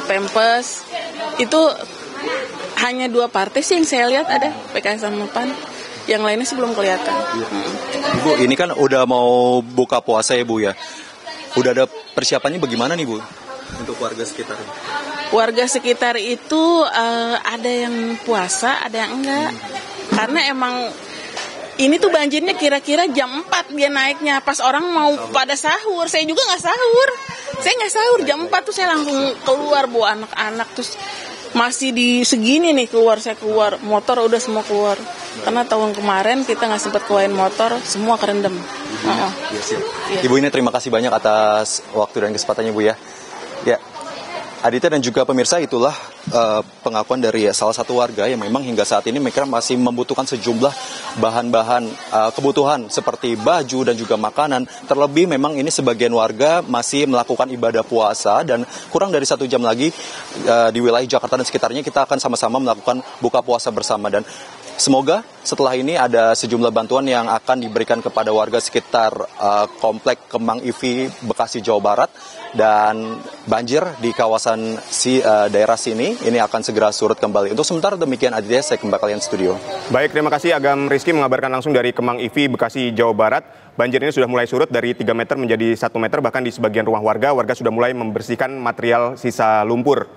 Pampers. Itu hanya 2 partai sih yang saya lihat ada, PKS sama PAN. Yang lainnya sih belum kelihatan. Ibu, ini kan udah mau buka puasa ya, Bu ya. Udah ada persiapannya bagaimana nih, Bu? Untuk warga sekitar. Warga sekitar itu ada yang puasa, ada yang enggak. Karena emang ini tuh banjirnya kira-kira jam 4 dia naiknya. Pas orang mau pada sahur. Saya juga nggak sahur. Jam 4 tuh saya langsung keluar bawa anak-anak. Terus masih di segini nih saya keluar. Motor udah semua keluar. Karena tahun kemarin kita nggak sempat keluarin motor, semua kerendam. Ibu ini terima kasih banyak atas waktu dan kesempatannya, Bu ya. Ya, Aditya dan juga pemirsa, itulah pengakuan dari salah satu warga yang memang hingga saat ini mereka masih membutuhkan sejumlah bahan-bahan kebutuhan seperti baju dan juga makanan. Terlebih memang ini sebagian warga masih melakukan ibadah puasa dan kurang dari 1 jam lagi di wilayah Jakarta dan sekitarnya kita akan sama-sama melakukan buka puasa bersama. Dan semoga setelah ini ada sejumlah bantuan yang akan diberikan kepada warga sekitar Komplek Kemang IV Bekasi, Jawa Barat. Dan banjir di kawasan daerah sini ini akan segera surut kembali. Untuk sementara demikian, Aditya, saya kembali kalian studio. Baik, terima kasih Agam Rizky mengabarkan langsung dari Kemang IV Bekasi, Jawa Barat. Banjir ini sudah mulai surut dari 3 meter menjadi 1 meter, bahkan di sebagian rumah warga sudah mulai membersihkan material sisa lumpur.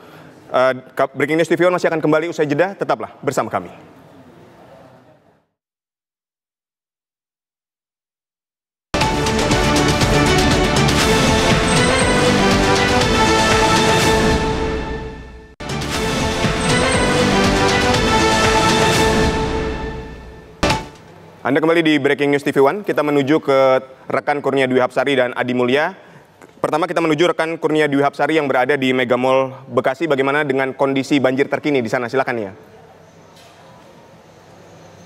Breaking News TV masih akan kembali usai jeda, tetaplah bersama kami. Anda kembali di Breaking News TV One. Kita menuju ke rekan Kurnia Dwi Hapsari dan Adi Mulya. Pertama kita menuju rekan Kurnia Dwi Hapsari yang berada di Mega Mall Bekasi. Bagaimana dengan kondisi banjir terkini di sana? Silakan ya.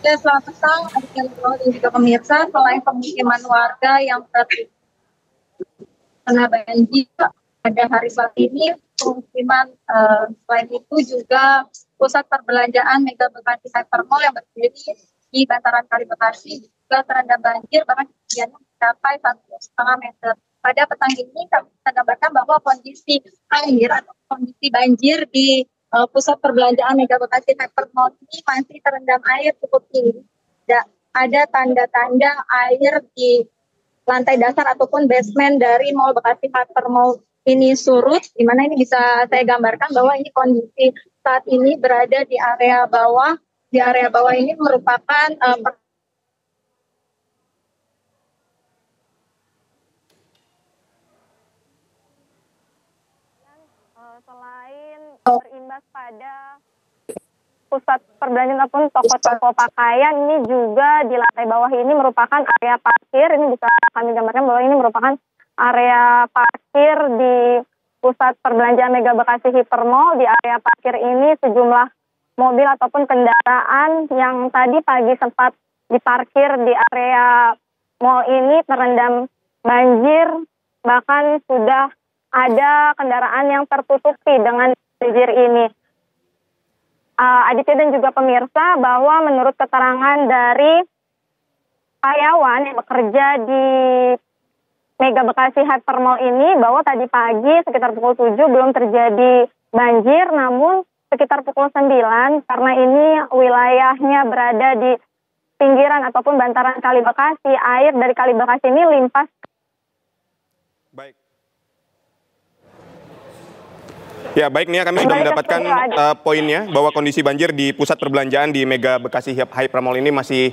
Ya, selamat petang dan juga pemirsa. Selain pemukiman warga yang terkena banjir pada hari Sabtu ini, pemukiman selain itu juga pusat perbelanjaan Mega Bekasi Hypermall yang berdiri di bantaran Kali Bekasi juga terendam banjir, bahkan ketinggiannya mencapai 1,5 meter. Pada petang ini kami bisa gambarkan bahwa kondisi air atau kondisi banjir di pusat perbelanjaan Mega Bekasi Hypermall ini masih terendam air cukup tinggi. Ada tanda-tanda air di lantai dasar ataupun basement dari Mall Bekasi Hypermall ini surut, di mana ini bisa saya gambarkan bahwa ini kondisi saat ini berada di area bawah. Di area bawah ini merupakan selain berimbas pada pusat perbelanjaan ataupun toko-toko pakaian, ini juga di lantai bawah ini merupakan area parkir. Ini bisa kami gambarkan bahwa ini merupakan area parkir di pusat perbelanjaan Mega Bekasi Hypermall. Di area parkir ini sejumlah mobil ataupun kendaraan yang tadi pagi sempat diparkir di area mall ini terendam banjir, bahkan sudah ada kendaraan yang tertutupi dengan banjir ini. Aditya dan juga pemirsa, bahwa menurut keterangan dari karyawan yang bekerja di Mega Bekasi Hypermall ini, bahwa tadi pagi sekitar pukul 7 belum terjadi banjir, namun sekitar pukul 9, karena ini wilayahnya berada di pinggiran ataupun bantaran Kali Bekasi, air dari Kali Bekasi ini limpas. Baik. Ya, baik Nia, kami sudah mendapatkan poinnya bahwa kondisi banjir di pusat perbelanjaan di Mega Bekasi Hypermall ini masih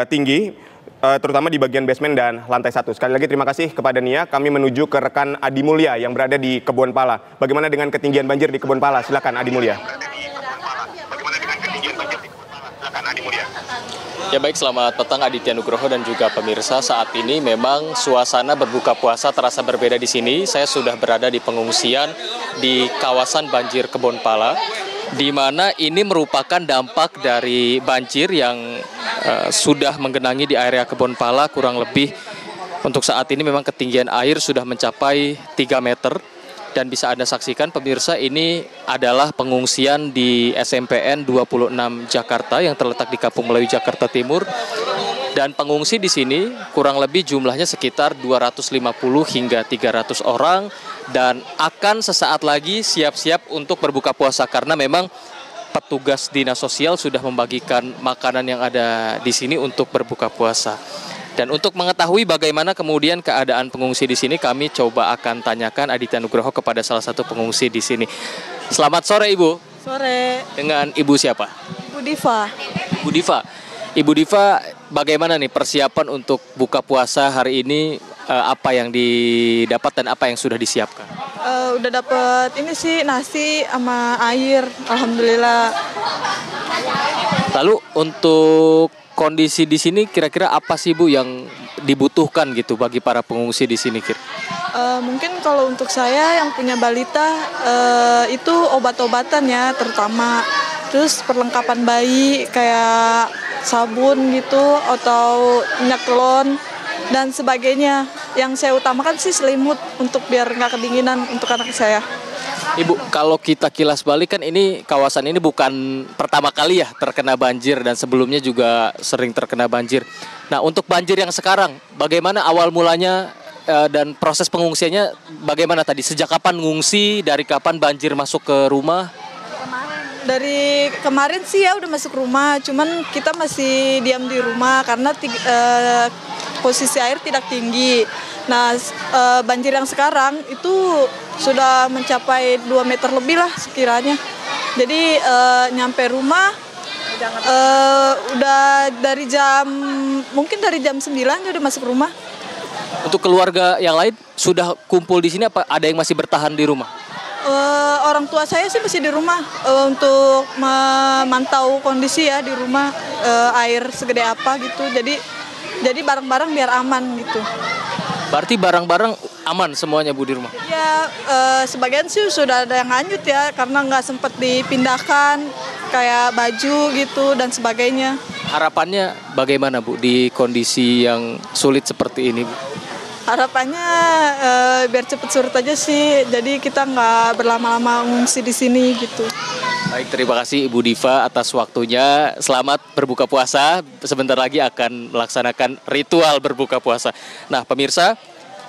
tinggi, terutama di bagian basement dan lantai 1. Sekali lagi terima kasih kepada Nia. Kami menuju ke rekan Adi Mulya yang berada di Kebon Pala. Bagaimana dengan ketinggian banjir di Kebon Pala? Silakan Adi Mulya. Ya baik, selamat petang Aditya Nugroho dan juga pemirsa. Saat ini memang suasana berbuka puasa terasa berbeda di sini. Saya sudah berada di pengungsian di kawasan banjir Kebon Pala, di mana ini merupakan dampak dari banjir yang sudah menggenangi di area Kebon Pala. Kurang lebih untuk saat ini memang ketinggian air sudah mencapai 3 meter. Dan bisa Anda saksikan pemirsa, ini adalah pengungsian di SMPN 26 Jakarta yang terletak di Kampung Melayu, Jakarta Timur. Dan pengungsi di sini kurang lebih jumlahnya sekitar 250 hingga 300 orang. Dan akan sesaat lagi siap-siap untuk berbuka puasa karena memang petugas dinas sosial sudah membagikan makanan yang ada di sini untuk berbuka puasa. Dan untuk mengetahui bagaimana kemudian keadaan pengungsi di sini, kami coba akan tanyakan Aditya Nugroho kepada salah satu pengungsi di sini. Selamat sore Ibu. Sore. Dengan Ibu siapa? Ibu Diva. Ibu Diva. Ibu Diva, bagaimana nih persiapan untuk buka puasa hari ini? Apa yang didapat dan apa yang sudah disiapkan? Udah dapat ini sih, nasi sama air, alhamdulillah. Lalu untuk kondisi di sini kira-kira apa sih Bu yang dibutuhkan gitu bagi para pengungsi di sini kira? Mungkin kalau untuk saya yang punya balita itu obat-obatan ya terutama, terus perlengkapan bayi kayak sabun gitu atau minyak telon dan sebagainya. Yang saya utamakan sih selimut untuk biar nggak kedinginan untuk anak saya. Ibu, kalau kita kilas balik kan ini kawasan ini bukan pertama kali ya terkena banjir dan sebelumnya juga sering terkena banjir. Nah, untuk banjir yang sekarang, bagaimana awal mulanya dan proses pengungsiannya bagaimana tadi? Sejak kapan ngungsi? Dari kapan banjir masuk ke rumah? Dari kemarin sih ya udah masuk rumah, cuman kita masih diam di rumah karena posisi air tidak tinggi. Nah, banjir yang sekarang itu sudah mencapai 2 meter lebih lah sekiranya. Jadi nyampe rumah udah mungkin dari jam 9 udah masuk rumah. Untuk keluarga yang lain sudah kumpul di sini apa ada yang masih bertahan di rumah? orang tua saya sih masih di rumah untuk memantau kondisi ya di rumah, air segede apa gitu. Jadi barang-barang biar aman gitu. Berarti barang-barang aman semuanya Bu di rumah? Ya sebagian sih sudah ada yang hanyut ya karena nggak sempat dipindahkan kayak baju gitu dan sebagainya. Harapannya bagaimana Bu di kondisi yang sulit seperti ini Bu? Harapannya biar cepet surut aja sih, jadi kita nggak berlama-lama ngungsi di sini gitu. Baik, terima kasih Ibu Diva atas waktunya. Selamat berbuka puasa. Sebentar lagi akan melaksanakan ritual berbuka puasa. Nah, pemirsa,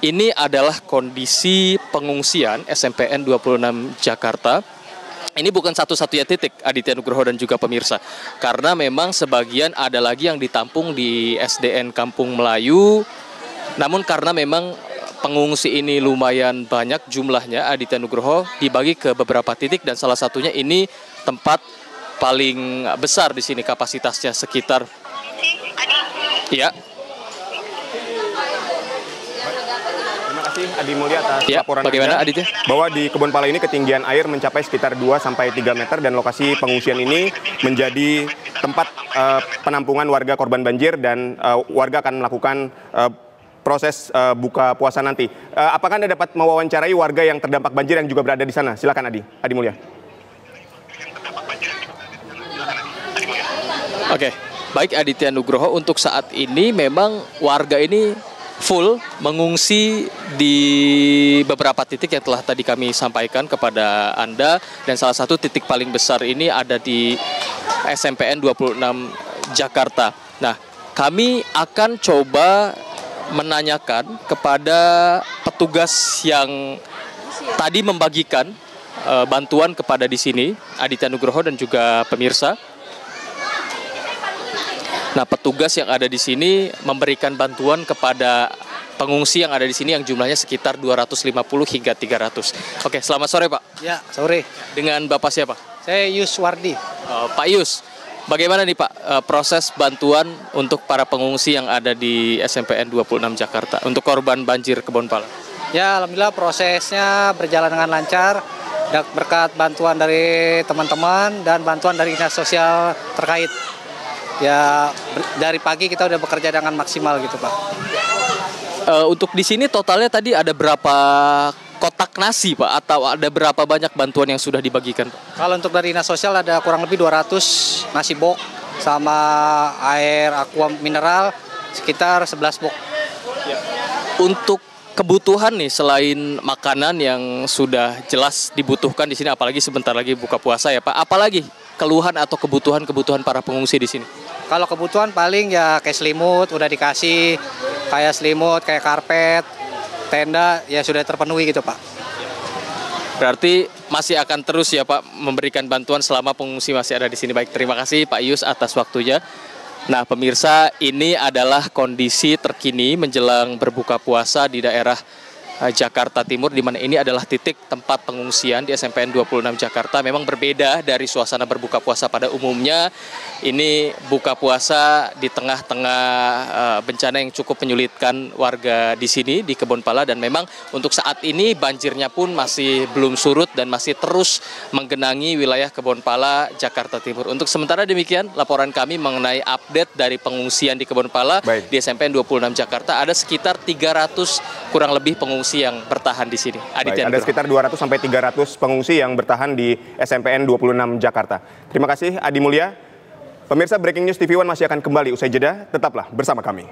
ini adalah kondisi pengungsian SMPN 26 Jakarta. Ini bukan satu-satunya titik, Aditya Nugroho dan juga pemirsa. Karena memang sebagian ada lagi yang ditampung di SDN Kampung Melayu. Namun karena memang pengungsi ini lumayan banyak jumlahnya, Aditya Nugroho dibagi ke beberapa titik dan salah satunya ini tempat paling besar di sini kapasitasnya sekitar. Ya. Terima kasih Adi Mulya atas laporan bagaimana Anda, Aditya? bahwa di Kebon Pala ini ketinggian air mencapai sekitar 2-3 meter dan lokasi pengungsian ini menjadi tempat penampungan warga korban banjir dan warga akan melakukan proses buka puasa nanti. Apakah Anda dapat mewawancarai warga yang terdampak banjir yang juga berada di sana? Silakan Adi Mulya. Oke, baik Aditya Nugroho, untuk saat ini memang warga ini full mengungsi di beberapa titik yang telah tadi kami sampaikan kepada Anda, dan salah satu titik paling besar ini ada di SMPN 26 Jakarta. Nah, kami akan coba menanyakan kepada petugas yang tadi membagikan bantuan kepada di sini, Aditya Nugroho dan juga pemirsa. Nah, petugas yang ada di sini memberikan bantuan kepada pengungsi yang ada di sini yang jumlahnya sekitar 250 hingga 300. Oke, selamat sore Pak. Ya, sore. Dengan Bapak siapa? Saya Yus Wardi. Pak Yus, bagaimana nih Pak proses bantuan untuk para pengungsi yang ada di SMPN 26 Jakarta untuk korban banjir Kebon Pala? Ya, alhamdulillah prosesnya berjalan dengan lancar berkat bantuan dari teman-teman dan bantuan dari dinas sosial terkait. Ya, dari pagi kita udah bekerja dengan maksimal gitu Pak. Untuk di sini totalnya tadi ada berapa kotak nasi Pak, atau ada berapa banyak bantuan yang sudah dibagikan Pak? Kalau untuk dari dinas sosial ada kurang lebih 200 nasi box sama air aqua mineral sekitar 11 box. Ya. Untuk kebutuhan nih selain makanan yang sudah jelas dibutuhkan di sini, apalagi sebentar lagi buka puasa ya Pak, apalagi keluhan atau kebutuhan para pengungsi di sini? Kalau kebutuhan paling ya kayak selimut udah dikasih, kayak selimut, kayak karpet, tenda ya sudah terpenuhi gitu Pak. Berarti masih akan terus ya Pak memberikan bantuan selama pengungsi masih ada di sini. Baik, terima kasih Pak Yus atas waktunya. Nah pemirsa, ini adalah kondisi terkini menjelang berbuka puasa di daerah Jakarta Timur, di mana ini adalah titik tempat pengungsian di SMPN 26 Jakarta. Memang berbeda dari suasana berbuka puasa pada umumnya. Ini buka puasa di tengah-tengah bencana yang cukup menyulitkan warga di sini di Kebon Pala, dan memang untuk saat ini banjirnya pun masih belum surut dan masih terus menggenangi wilayah Kebon Pala, Jakarta Timur. Untuk sementara demikian laporan kami mengenai update dari pengungsian di Kebon Pala. Di SMPN 26 Jakarta ada sekitar 300 kurang lebih pengungsi yang bertahan di sini. Baik, ada sekitar 200 sampai 300 pengungsi yang bertahan di SMPN 26 Jakarta. Terima kasih Adi Mulya. Pemirsa, Breaking News TV One masih akan kembali usai jeda. Tetaplah bersama kami.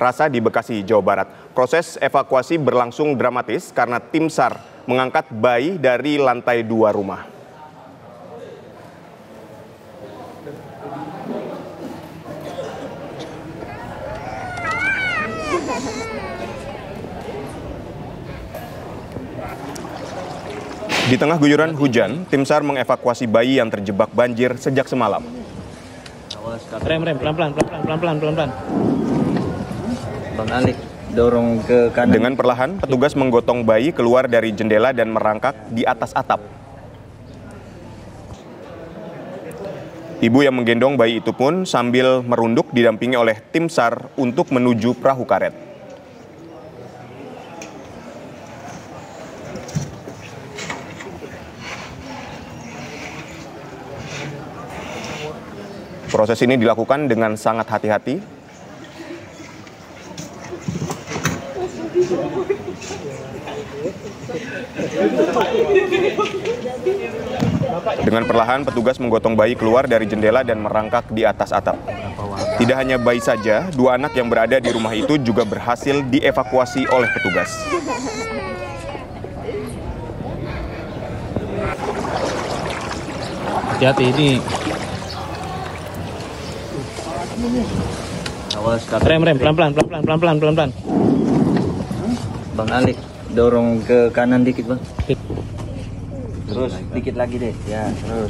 Rasa di Bekasi, Jawa Barat. Proses evakuasi berlangsung dramatis karena tim SAR mengangkat bayi dari lantai 2 rumah. Di tengah guyuran hujan, tim SAR mengevakuasi bayi yang terjebak banjir sejak semalam. Rem, pelan-pelan. Bang Alik, dorong ke kanan. Dengan perlahan, petugas menggotong bayi keluar dari jendela dan merangkak di atas atap. Ibu yang menggendong bayi itu pun sambil merunduk didampingi oleh tim SAR untuk menuju perahu karet. Proses ini dilakukan dengan sangat hati-hati. Dengan perlahan petugas menggotong bayi keluar dari jendela dan merangkak di atas atap. Tidak hanya bayi saja, 2 anak yang berada di rumah itu juga berhasil dievakuasi oleh petugas. Hati-hati ini. Awas Rem pelan-pelan. Bang Alik, dorong ke kanan dikit bang. Terus dikit lagi deh, ya terus.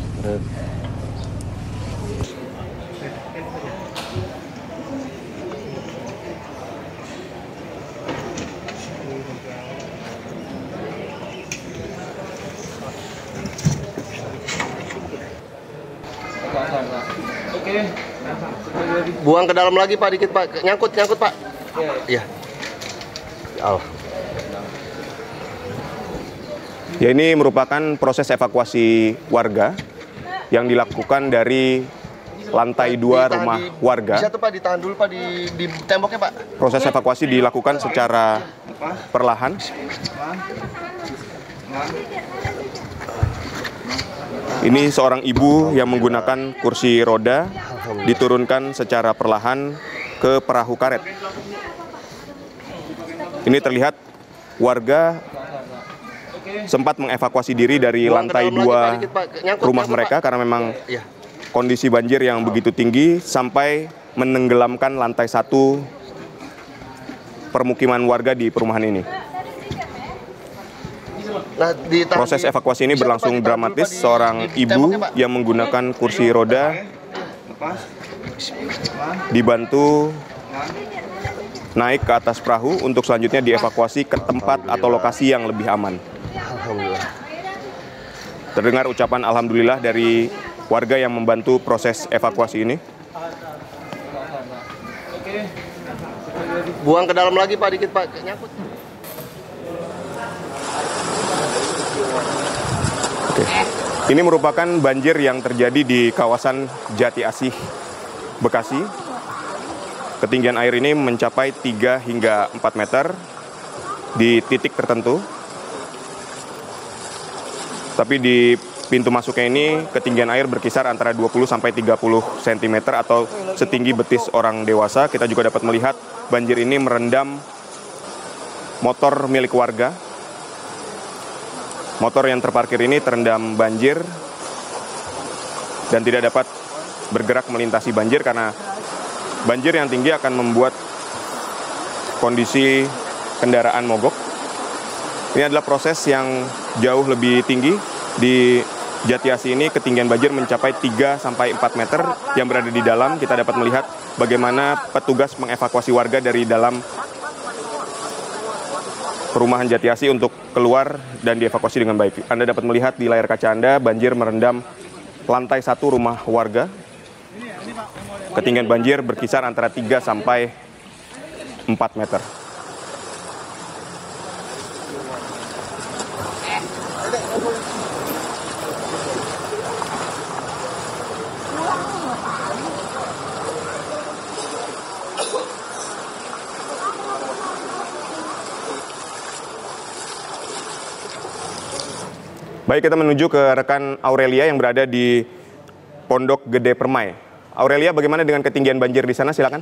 Oke. Buang ke dalam lagi Pak, dikit Pak. Nyangkut Pak. Iya. Allah. Ya, ini merupakan proses evakuasi warga yang dilakukan dari lantai 2 rumah warga. Bisa tuh Pak, ditahan dulu Pak di temboknya Pak. Proses evakuasi dilakukan secara perlahan. Ini seorang ibu yang menggunakan kursi roda diturunkan secara perlahan ke perahu karet. Ini terlihat warga sempat mengevakuasi diri dari lantai 2 rumah mereka karena memang kondisi banjir yang begitu tinggi sampai menenggelamkan lantai 1 permukiman warga di perumahan ini. Proses evakuasi ini berlangsung dramatis. Seorang ibu yang menggunakan kursi roda dibantu naik ke atas perahu untuk selanjutnya dievakuasi ke tempat atau lokasi yang lebih aman. Alhamdulillah. Terdengar ucapan alhamdulillah dari warga yang membantu proses evakuasi ini. Buang ke dalam lagi Pak, dikit Pak. Nyangkut. Oke. Ini merupakan banjir yang terjadi di kawasan Jati Asih, Bekasi. Ketinggian air ini mencapai 3 hingga 4 meter di titik tertentu. Tapi di pintu masuknya ini ketinggian air berkisar antara 20 sampai 30 cm atau setinggi betis orang dewasa. Kita juga dapat melihat banjir ini merendam motor milik warga. Motor yang terparkir ini terendam banjir dan tidak dapat bergerak melintasi banjir karena banjir yang tinggi akan membuat kondisi kendaraan mogok. Ini adalah proses yang jauh lebih tinggi. Di Jati Asih ini ketinggian banjir mencapai 3 sampai 4 meter. Yang berada di dalam kita dapat melihat bagaimana petugas mengevakuasi warga dari dalam perumahan Jati Asih untuk keluar dan dievakuasi dengan baik. Anda dapat melihat di layar kaca Anda banjir merendam lantai 1 rumah warga. Ketinggian banjir berkisar antara 3 sampai 4 meter. Baik, kita menuju ke rekan Aurelia yang berada di Pondok Gede Permai. Aurelia, bagaimana dengan ketinggian banjir di sana? Silakan.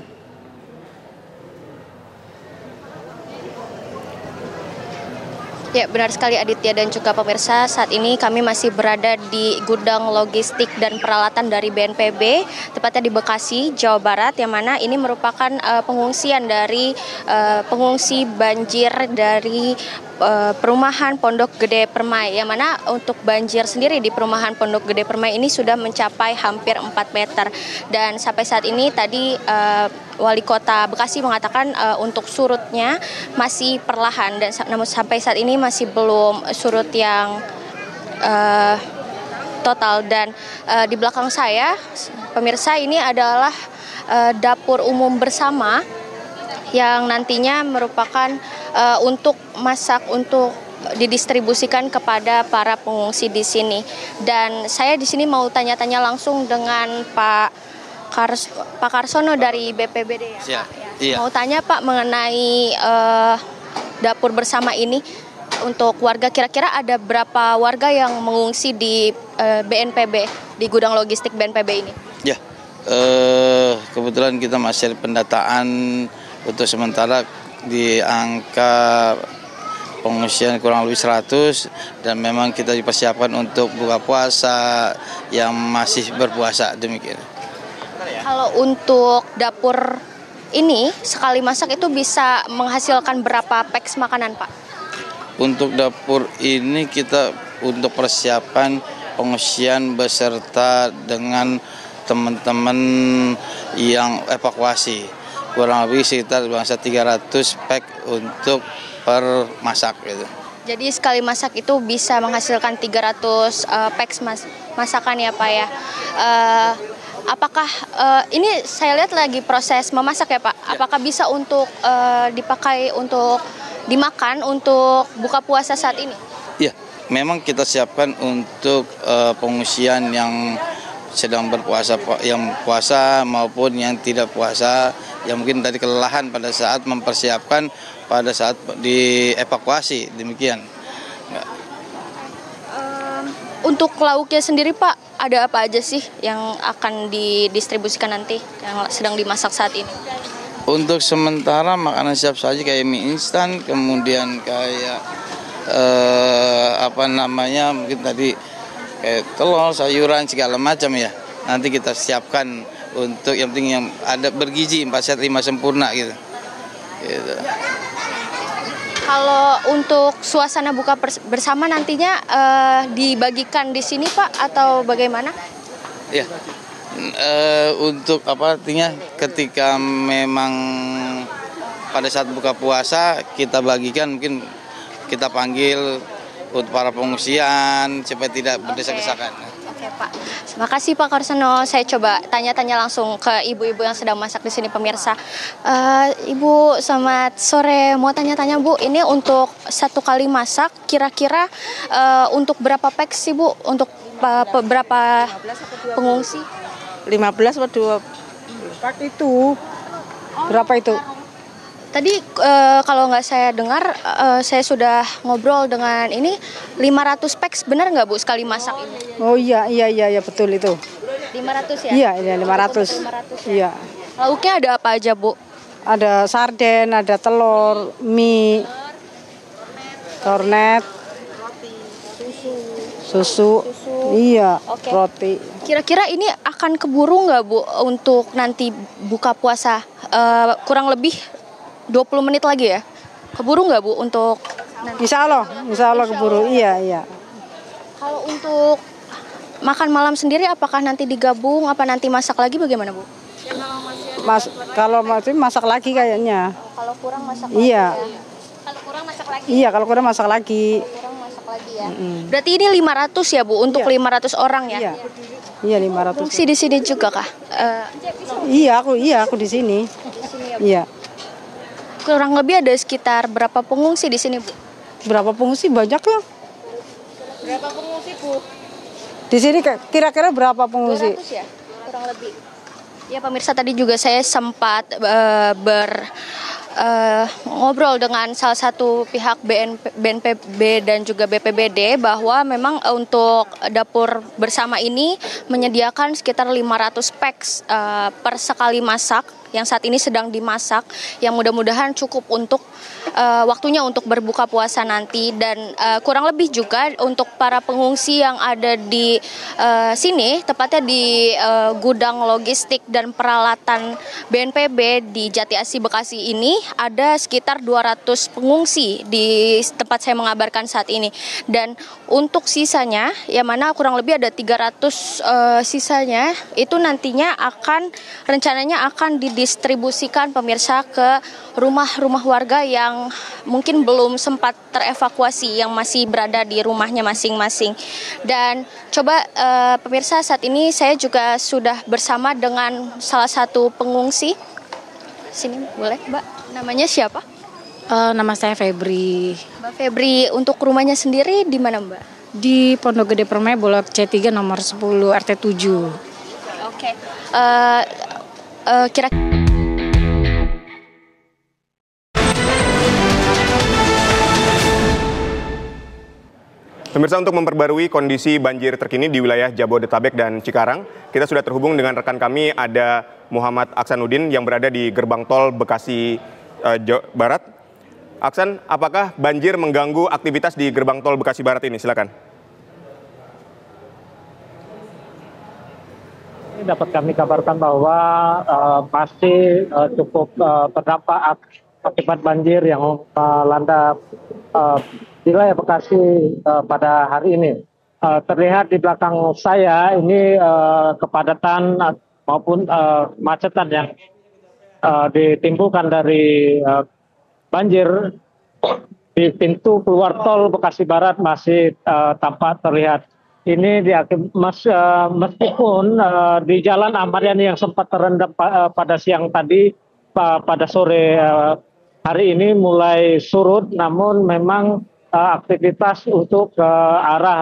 Ya, benar sekali Aditya dan juga pemirsa, saat ini kami masih berada di gudang logistik dan peralatan dari BNPB, tepatnya di Bekasi, Jawa Barat, yang mana ini merupakan pengungsian dari pengungsi banjir dari perumahan Pondok Gede Permai, yang mana untuk banjir sendiri di perumahan Pondok Gede Permai ini sudah mencapai hampir 4 meter. Dan sampai saat ini tadi Wali Kota Bekasi mengatakan untuk surutnya masih perlahan, dan namun sampai saat ini masih belum surut yang total. Dan di belakang saya, pemirsa, ini adalah dapur umum bersama yang nantinya merupakan untuk masak, untuk didistribusikan kepada para pengungsi di sini. Dan saya di sini mau tanya-tanya langsung dengan Pak Karsono dari BPBD ya, Pak. Iya. Mau tanya Pak mengenai dapur bersama ini untuk warga, kira-kira ada berapa warga yang mengungsi di BNPB, di gudang logistik BNPB ini? Ya, kebetulan kita masih ada pendataan untuk sementara di angka pengungsian kurang lebih 100, dan memang kita dipersiapkan untuk buka puasa yang masih berpuasa, demikian. Kalau untuk dapur ini sekali masak itu bisa menghasilkan berapa peks makanan, Pak? Untuk dapur ini kita untuk persiapan pengungsian beserta dengan teman-teman yang evakuasi, kurang lebih sekitar 300 pack untuk per masak gitu. Jadi sekali masak itu bisa menghasilkan 300 peks masakan ya Pak ya. Apakah ini saya lihat lagi proses memasak ya Pak? Ya. Apakah bisa untuk dipakai untuk dimakan untuk buka puasa saat ini? Iya, memang kita siapkan untuk pengungsian yang sedang berpuasa, yang puasa maupun yang tidak puasa, yang mungkin tadi kelelahan pada saat mempersiapkan pada saat dievakuasi, demikian. Untuk lauknya sendiri Pak, ada apa aja sih yang akan didistribusikan nanti, yang sedang dimasak saat ini? Untuk sementara makanan siap saji kayak mie instan, kemudian kayak mungkin tadi kayak telur, sayuran, segala macam ya. Nanti kita siapkan untuk yang penting yang ada bergizi, 4 sehat 5 sempurna gitu. Kalau untuk suasana buka bersama nantinya dibagikan di sini Pak atau bagaimana? Ya, untuk artinya ketika memang pada saat buka puasa kita bagikan, mungkin kita panggil untuk para pengungsian supaya tidak berdesak-desakan. Oke Pak, terima kasih Pak Karsono. Saya coba tanya-tanya langsung ke ibu-ibu yang sedang masak di sini pemirsa. Ibu, selamat sore. Mau tanya-tanya Bu, ini untuk satu kali masak kira-kira untuk berapa peks sih Bu? Untuk berapa pengungsi? 15 atau 20 itu. Berapa itu? Tadi kalau nggak saya dengar, saya sudah ngobrol dengan ini 500 peks, benar nggak Bu sekali masak ini? Oh iya betul itu. 500 ya? Iya 500. Iya. Lauknya ada apa aja Bu? Ada sarden, ada telur, mie, kornet, susu. Iya, roti. Kira-kira ini akan keburu nggak Bu untuk nanti buka puasa? Kurang lebih 20 menit lagi ya? Keburu nggak Bu untuk nanti? Insya Allah keburu, iya. Kalau untuk makan malam sendiri apakah nanti digabung, apa nanti masak lagi, bagaimana Bu? Kalau masih masak lagi kayaknya. Kalau kurang masak lagi ya? Kalau kurang masak lagi? Iya, kalau kurang masak lagi. Ya. Berarti ini 500 ya Bu, untuk 500 orang ya? Iya 500. Fungsi di sini juga kah? Iya, aku di sini. Di sini ya Bu? Iya. Kurang lebih ada sekitar berapa pengungsi di sini Bu? Berapa pengungsi? Banyak ya. Berapa pengungsi Bu? Di sini kira-kira berapa pengungsi? 200 ya, kurang lebih. Ya pemirsa, tadi juga saya sempat ngobrol dengan salah satu pihak BNPB dan juga BPBD bahwa memang untuk dapur bersama ini menyediakan sekitar 500 peks per sekali masak yang saat ini sedang dimasak, yang mudah-mudahan cukup untuk waktunya untuk berbuka puasa nanti. Dan kurang lebih juga untuk para pengungsi yang ada di sini, tepatnya di gudang logistik dan peralatan BNPB di Jati Asih Bekasi ini, ada sekitar 200 pengungsi di tempat saya mengabarkan saat ini. Dan untuk sisanya, yang mana kurang lebih ada 300 sisanya, itu nantinya rencananya akan didistribusikan pemirsa ke rumah-rumah warga yang mungkin belum sempat terevakuasi, yang masih berada di rumahnya masing-masing. Dan coba pemirsa, saat ini saya juga sudah bersama dengan salah satu pengungsi. Sini boleh Mbak, namanya siapa? Nama saya Febri. Mbak Febri, untuk rumahnya sendiri di mana Mbak? Di Pondok Gede Permai, Blok C3 nomor 10 RT 7. Oke. Kira Pemirsa, untuk memperbarui kondisi banjir terkini di wilayah Jabodetabek dan Cikarang, kita sudah terhubung dengan rekan kami, ada Muhammad Aksanuddin yang berada di gerbang tol Bekasi Jawa Barat. Aksan, apakah banjir mengganggu aktivitas di gerbang tol Bekasi Barat ini? Silakan. Ini dapat kami kabarkan bahwa masih cukup terdampak akibat banjir yang melanda wilayah Bekasi pada hari ini. Terlihat di belakang saya ini kepadatan maupun macetan yang ditimbulkan dari banjir di pintu keluar tol Bekasi Barat masih tampak terlihat. Ini meskipun di Jalan Ahmad Yani yang sempat terendam pada siang tadi, pada sore hari ini mulai surut, namun memang aktivitas untuk ke arah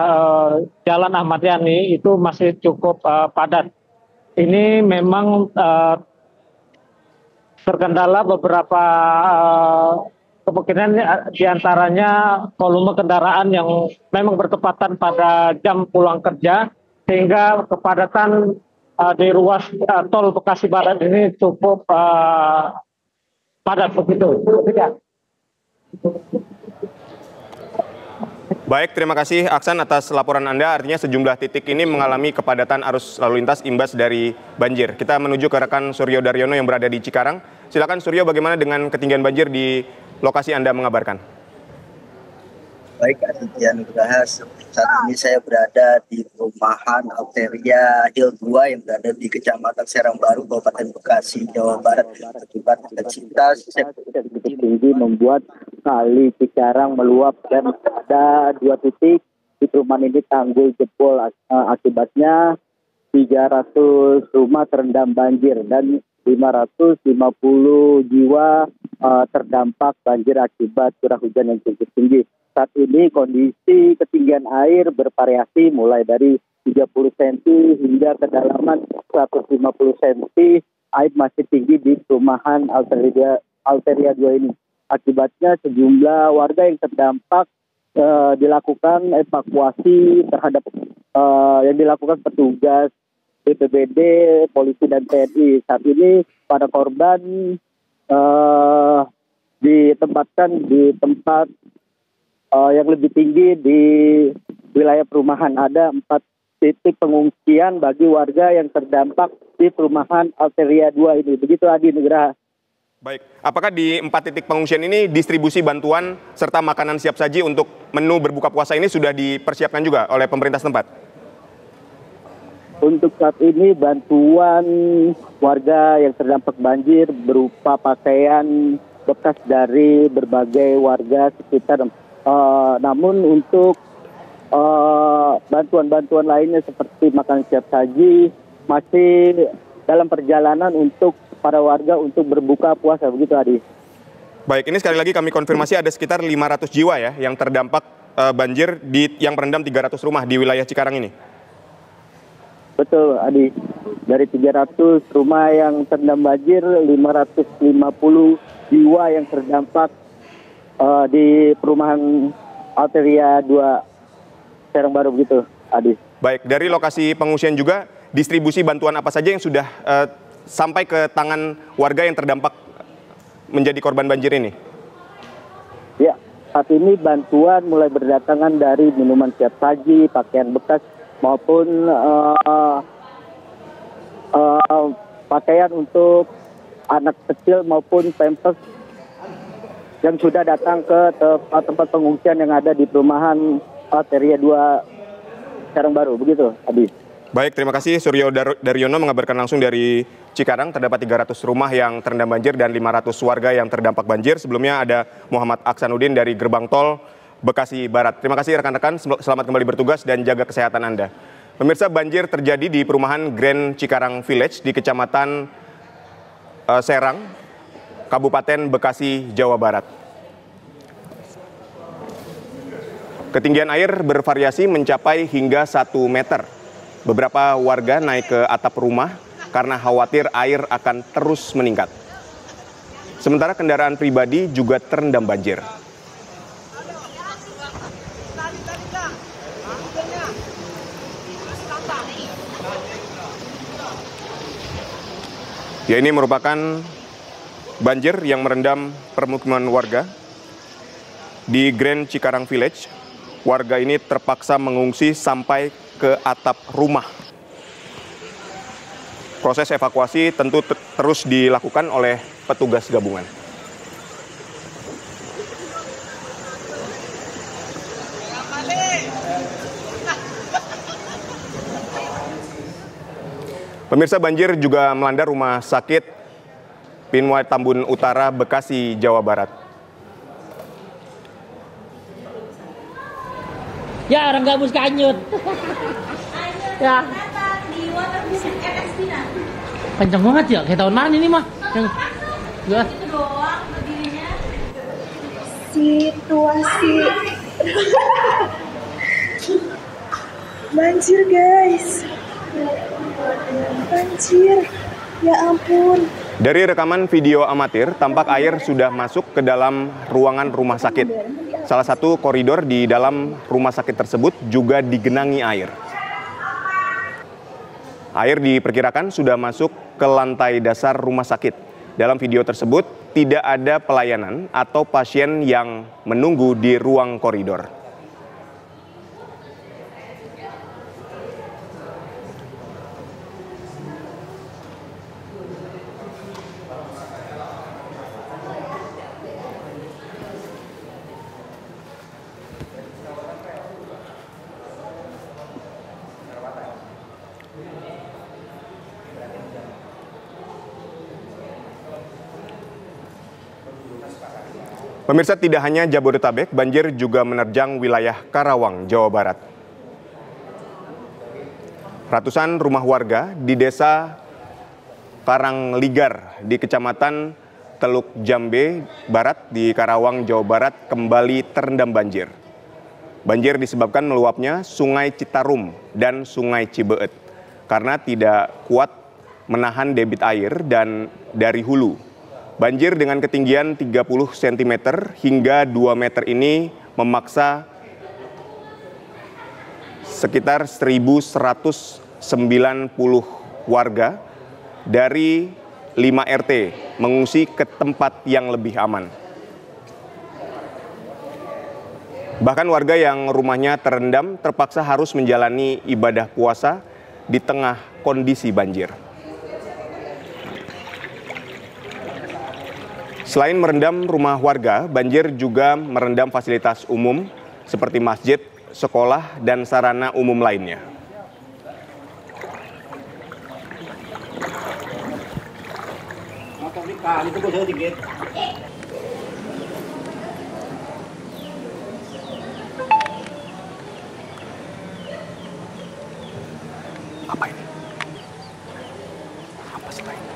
Jalan Ahmad Yani itu masih cukup padat. Ini memang terkendala beberapa kemungkinan, diantaranya volume kendaraan yang memang bertepatan pada jam pulang kerja, sehingga kepadatan di ruas tol Bekasi Barat ini cukup padat begitu. Baik, terima kasih Aksan atas laporan Anda. Artinya sejumlah titik ini mengalami kepadatan arus lalu lintas imbas dari banjir. Kita menuju ke rekan Suryo Daryono yang berada di Cikarang. Silakan Suryo, bagaimana dengan ketinggian banjir di lokasi Anda mengabarkan? Baik, Aditya Nugraha, saat ini saya berada di perumahan Alteria Hill 2 yang berada di Kecamatan Serang Baru, Kabupaten Bekasi, Jawa Barat. Akibat intensitas tinggi membuat kali Cikarang meluap dan ada 2 titik di perumahan ini tanggul jebol. Akibatnya 300 rumah terendam banjir dan 550 jiwa terdampak banjir akibat curah hujan yang cukup tinggi. Saat ini kondisi ketinggian air bervariasi mulai dari 30 cm hingga kedalaman 150 cm. Air masih tinggi di perumahan Alteria 2 ini. Akibatnya sejumlah warga yang terdampak dilakukan evakuasi terhadap yang dilakukan petugas BPBD, polisi dan TNI. Saat ini para korban ditempatkan di tempat yang lebih tinggi di wilayah perumahan. Ada 4 titik pengungsian bagi warga yang terdampak di perumahan Alteria 2 ini. Begitu Adi Nugraha. Baik, apakah di 4 titik pengungsian ini distribusi bantuan serta makanan siap saji untuk menu berbuka puasa ini sudah dipersiapkan juga oleh pemerintah setempat? Untuk saat ini bantuan warga yang terdampak banjir berupa pakaian bekas dari berbagai warga sekitar. Namun untuk bantuan-bantuan lainnya seperti makanan siap saji masih dalam perjalanan untuk para warga untuk berbuka puasa, begitu Adi. Baik, ini sekali lagi kami konfirmasi ada sekitar 500 jiwa ya yang terdampak banjir yang merendam 300 rumah di wilayah Cikarang ini. Betul Adi, dari 300 rumah yang terendam banjir, 550 jiwa yang terdampak di perumahan Alteria 2 Serang Baru, begitu Adi. Baik, dari lokasi pengungsian juga distribusi bantuan apa saja yang sudah sampai ke tangan warga yang terdampak menjadi korban banjir ini? Ya, saat ini bantuan mulai berdatangan dari minuman siap saji, pakaian bekas maupun pakaian untuk anak kecil maupun pampers yang sudah datang ke tempat pengungsian yang ada di perumahan Alteria 2 Serang Baru, begitu Abi. Baik, terima kasih Suryo Daryono mengabarkan langsung dari Cikarang. Terdapat 300 rumah yang terendam banjir dan 500 warga yang terdampak banjir. Sebelumnya ada Muhammad Aksanuddin dari Gerbang Tol Bekasi Barat. Terima kasih rekan-rekan, selamat kembali bertugas dan jaga kesehatan Anda. Pemirsa, banjir terjadi di perumahan Grand Cikarang Village di Kecamatan Serang, Kabupaten Bekasi, Jawa Barat. Ketinggian air bervariasi mencapai hingga 1 meter. Beberapa warga naik ke atap rumah karena khawatir air akan terus meningkat. Sementara kendaraan pribadi juga terendam banjir. Ya, ini merupakan banjir yang merendam permukiman warga di Grand Cikarang Village. Warga ini terpaksa mengungsi sampai ke atap rumah. Proses evakuasi tentu terus dilakukan oleh petugas gabungan. Pemirsa, banjir juga melanda rumah sakit Pinwai Tambun Utara, Bekasi, Jawa Barat. Ya, orang gabus kanyut. Ya. Kenceng banget ya, kayak tahun mana ini mah? Ya. Situasi banjir, guys. Banjir, ya ampun. Dari rekaman video amatir, tampak air sudah masuk ke dalam ruangan rumah sakit. Salah satu koridor di dalam rumah sakit tersebut juga digenangi air. Air diperkirakan sudah masuk ke lantai dasar rumah sakit. Dalam video tersebut, tidak ada pelayanan atau pasien yang menunggu di ruang koridor. Pemirsa, tidak hanya Jabodetabek, banjir juga menerjang wilayah Karawang, Jawa Barat. Ratusan rumah warga di desa Karangligar di Kecamatan Teluk Jambe Barat di Karawang, Jawa Barat kembali terendam banjir. Banjir disebabkan meluapnya Sungai Citarum dan Sungai Cibeet karena tidak kuat menahan debit air dan dari hulu. Banjir dengan ketinggian 30 cm hingga 2 meter ini memaksa sekitar 1.190 warga dari 5 RT mengungsi ke tempat yang lebih aman. Bahkan warga yang rumahnya terendam terpaksa harus menjalani ibadah puasa di tengah kondisi banjir. Selain merendam rumah warga, banjir juga merendam fasilitas umum seperti masjid, sekolah, dan sarana umum lainnya. Apa ini? Apa sih ini?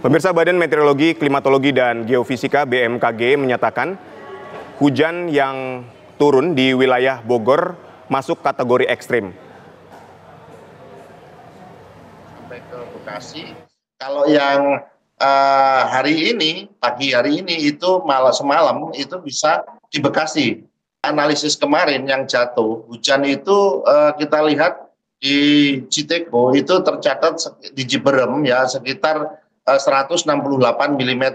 Pemirsa, Badan Meteorologi, Klimatologi, dan Geofisika BMKG menyatakan hujan yang turun di wilayah Bogor masuk kategori ekstrim. Sampai ke Bekasi, kalau yang hari ini, pagi hari ini itu malah semalam itu bisa di Bekasi. Analisis kemarin yang jatuh, hujan itu kita lihat di Citeko itu tercatat di Ciberem ya sekitar 168 mm,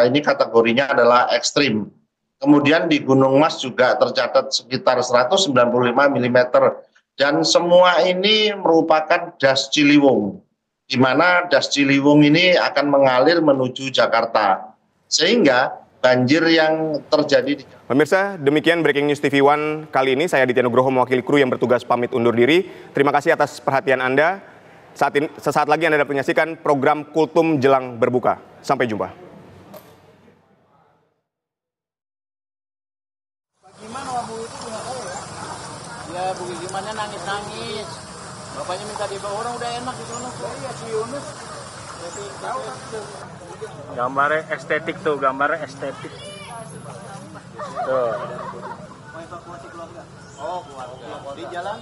ini kategorinya adalah ekstrim. Kemudian di Gunung Mas juga tercatat sekitar 195 mm. Dan semua ini merupakan das Ciliwung, di mana das Ciliwung ini akan mengalir menuju Jakarta. Sehingga banjir yang terjadi di Pemirsa, demikian Breaking News TV One kali ini. Saya Aditya Nugroho mewakili kru yang bertugas pamit undur diri. Terima kasih atas perhatian Anda. Sesaat lagi Anda dapat menyaksikan program Kultum Jelang Berbuka. Sampai jumpa. Ya, Bu Gimannya nangis-nangis. Bapaknya minta dibawa, orang udah enak di sana. Iya, si Yunus. Gambarnya estetik tuh, gambarnya estetik. Tuh. Oh, keluarga. Di jalan.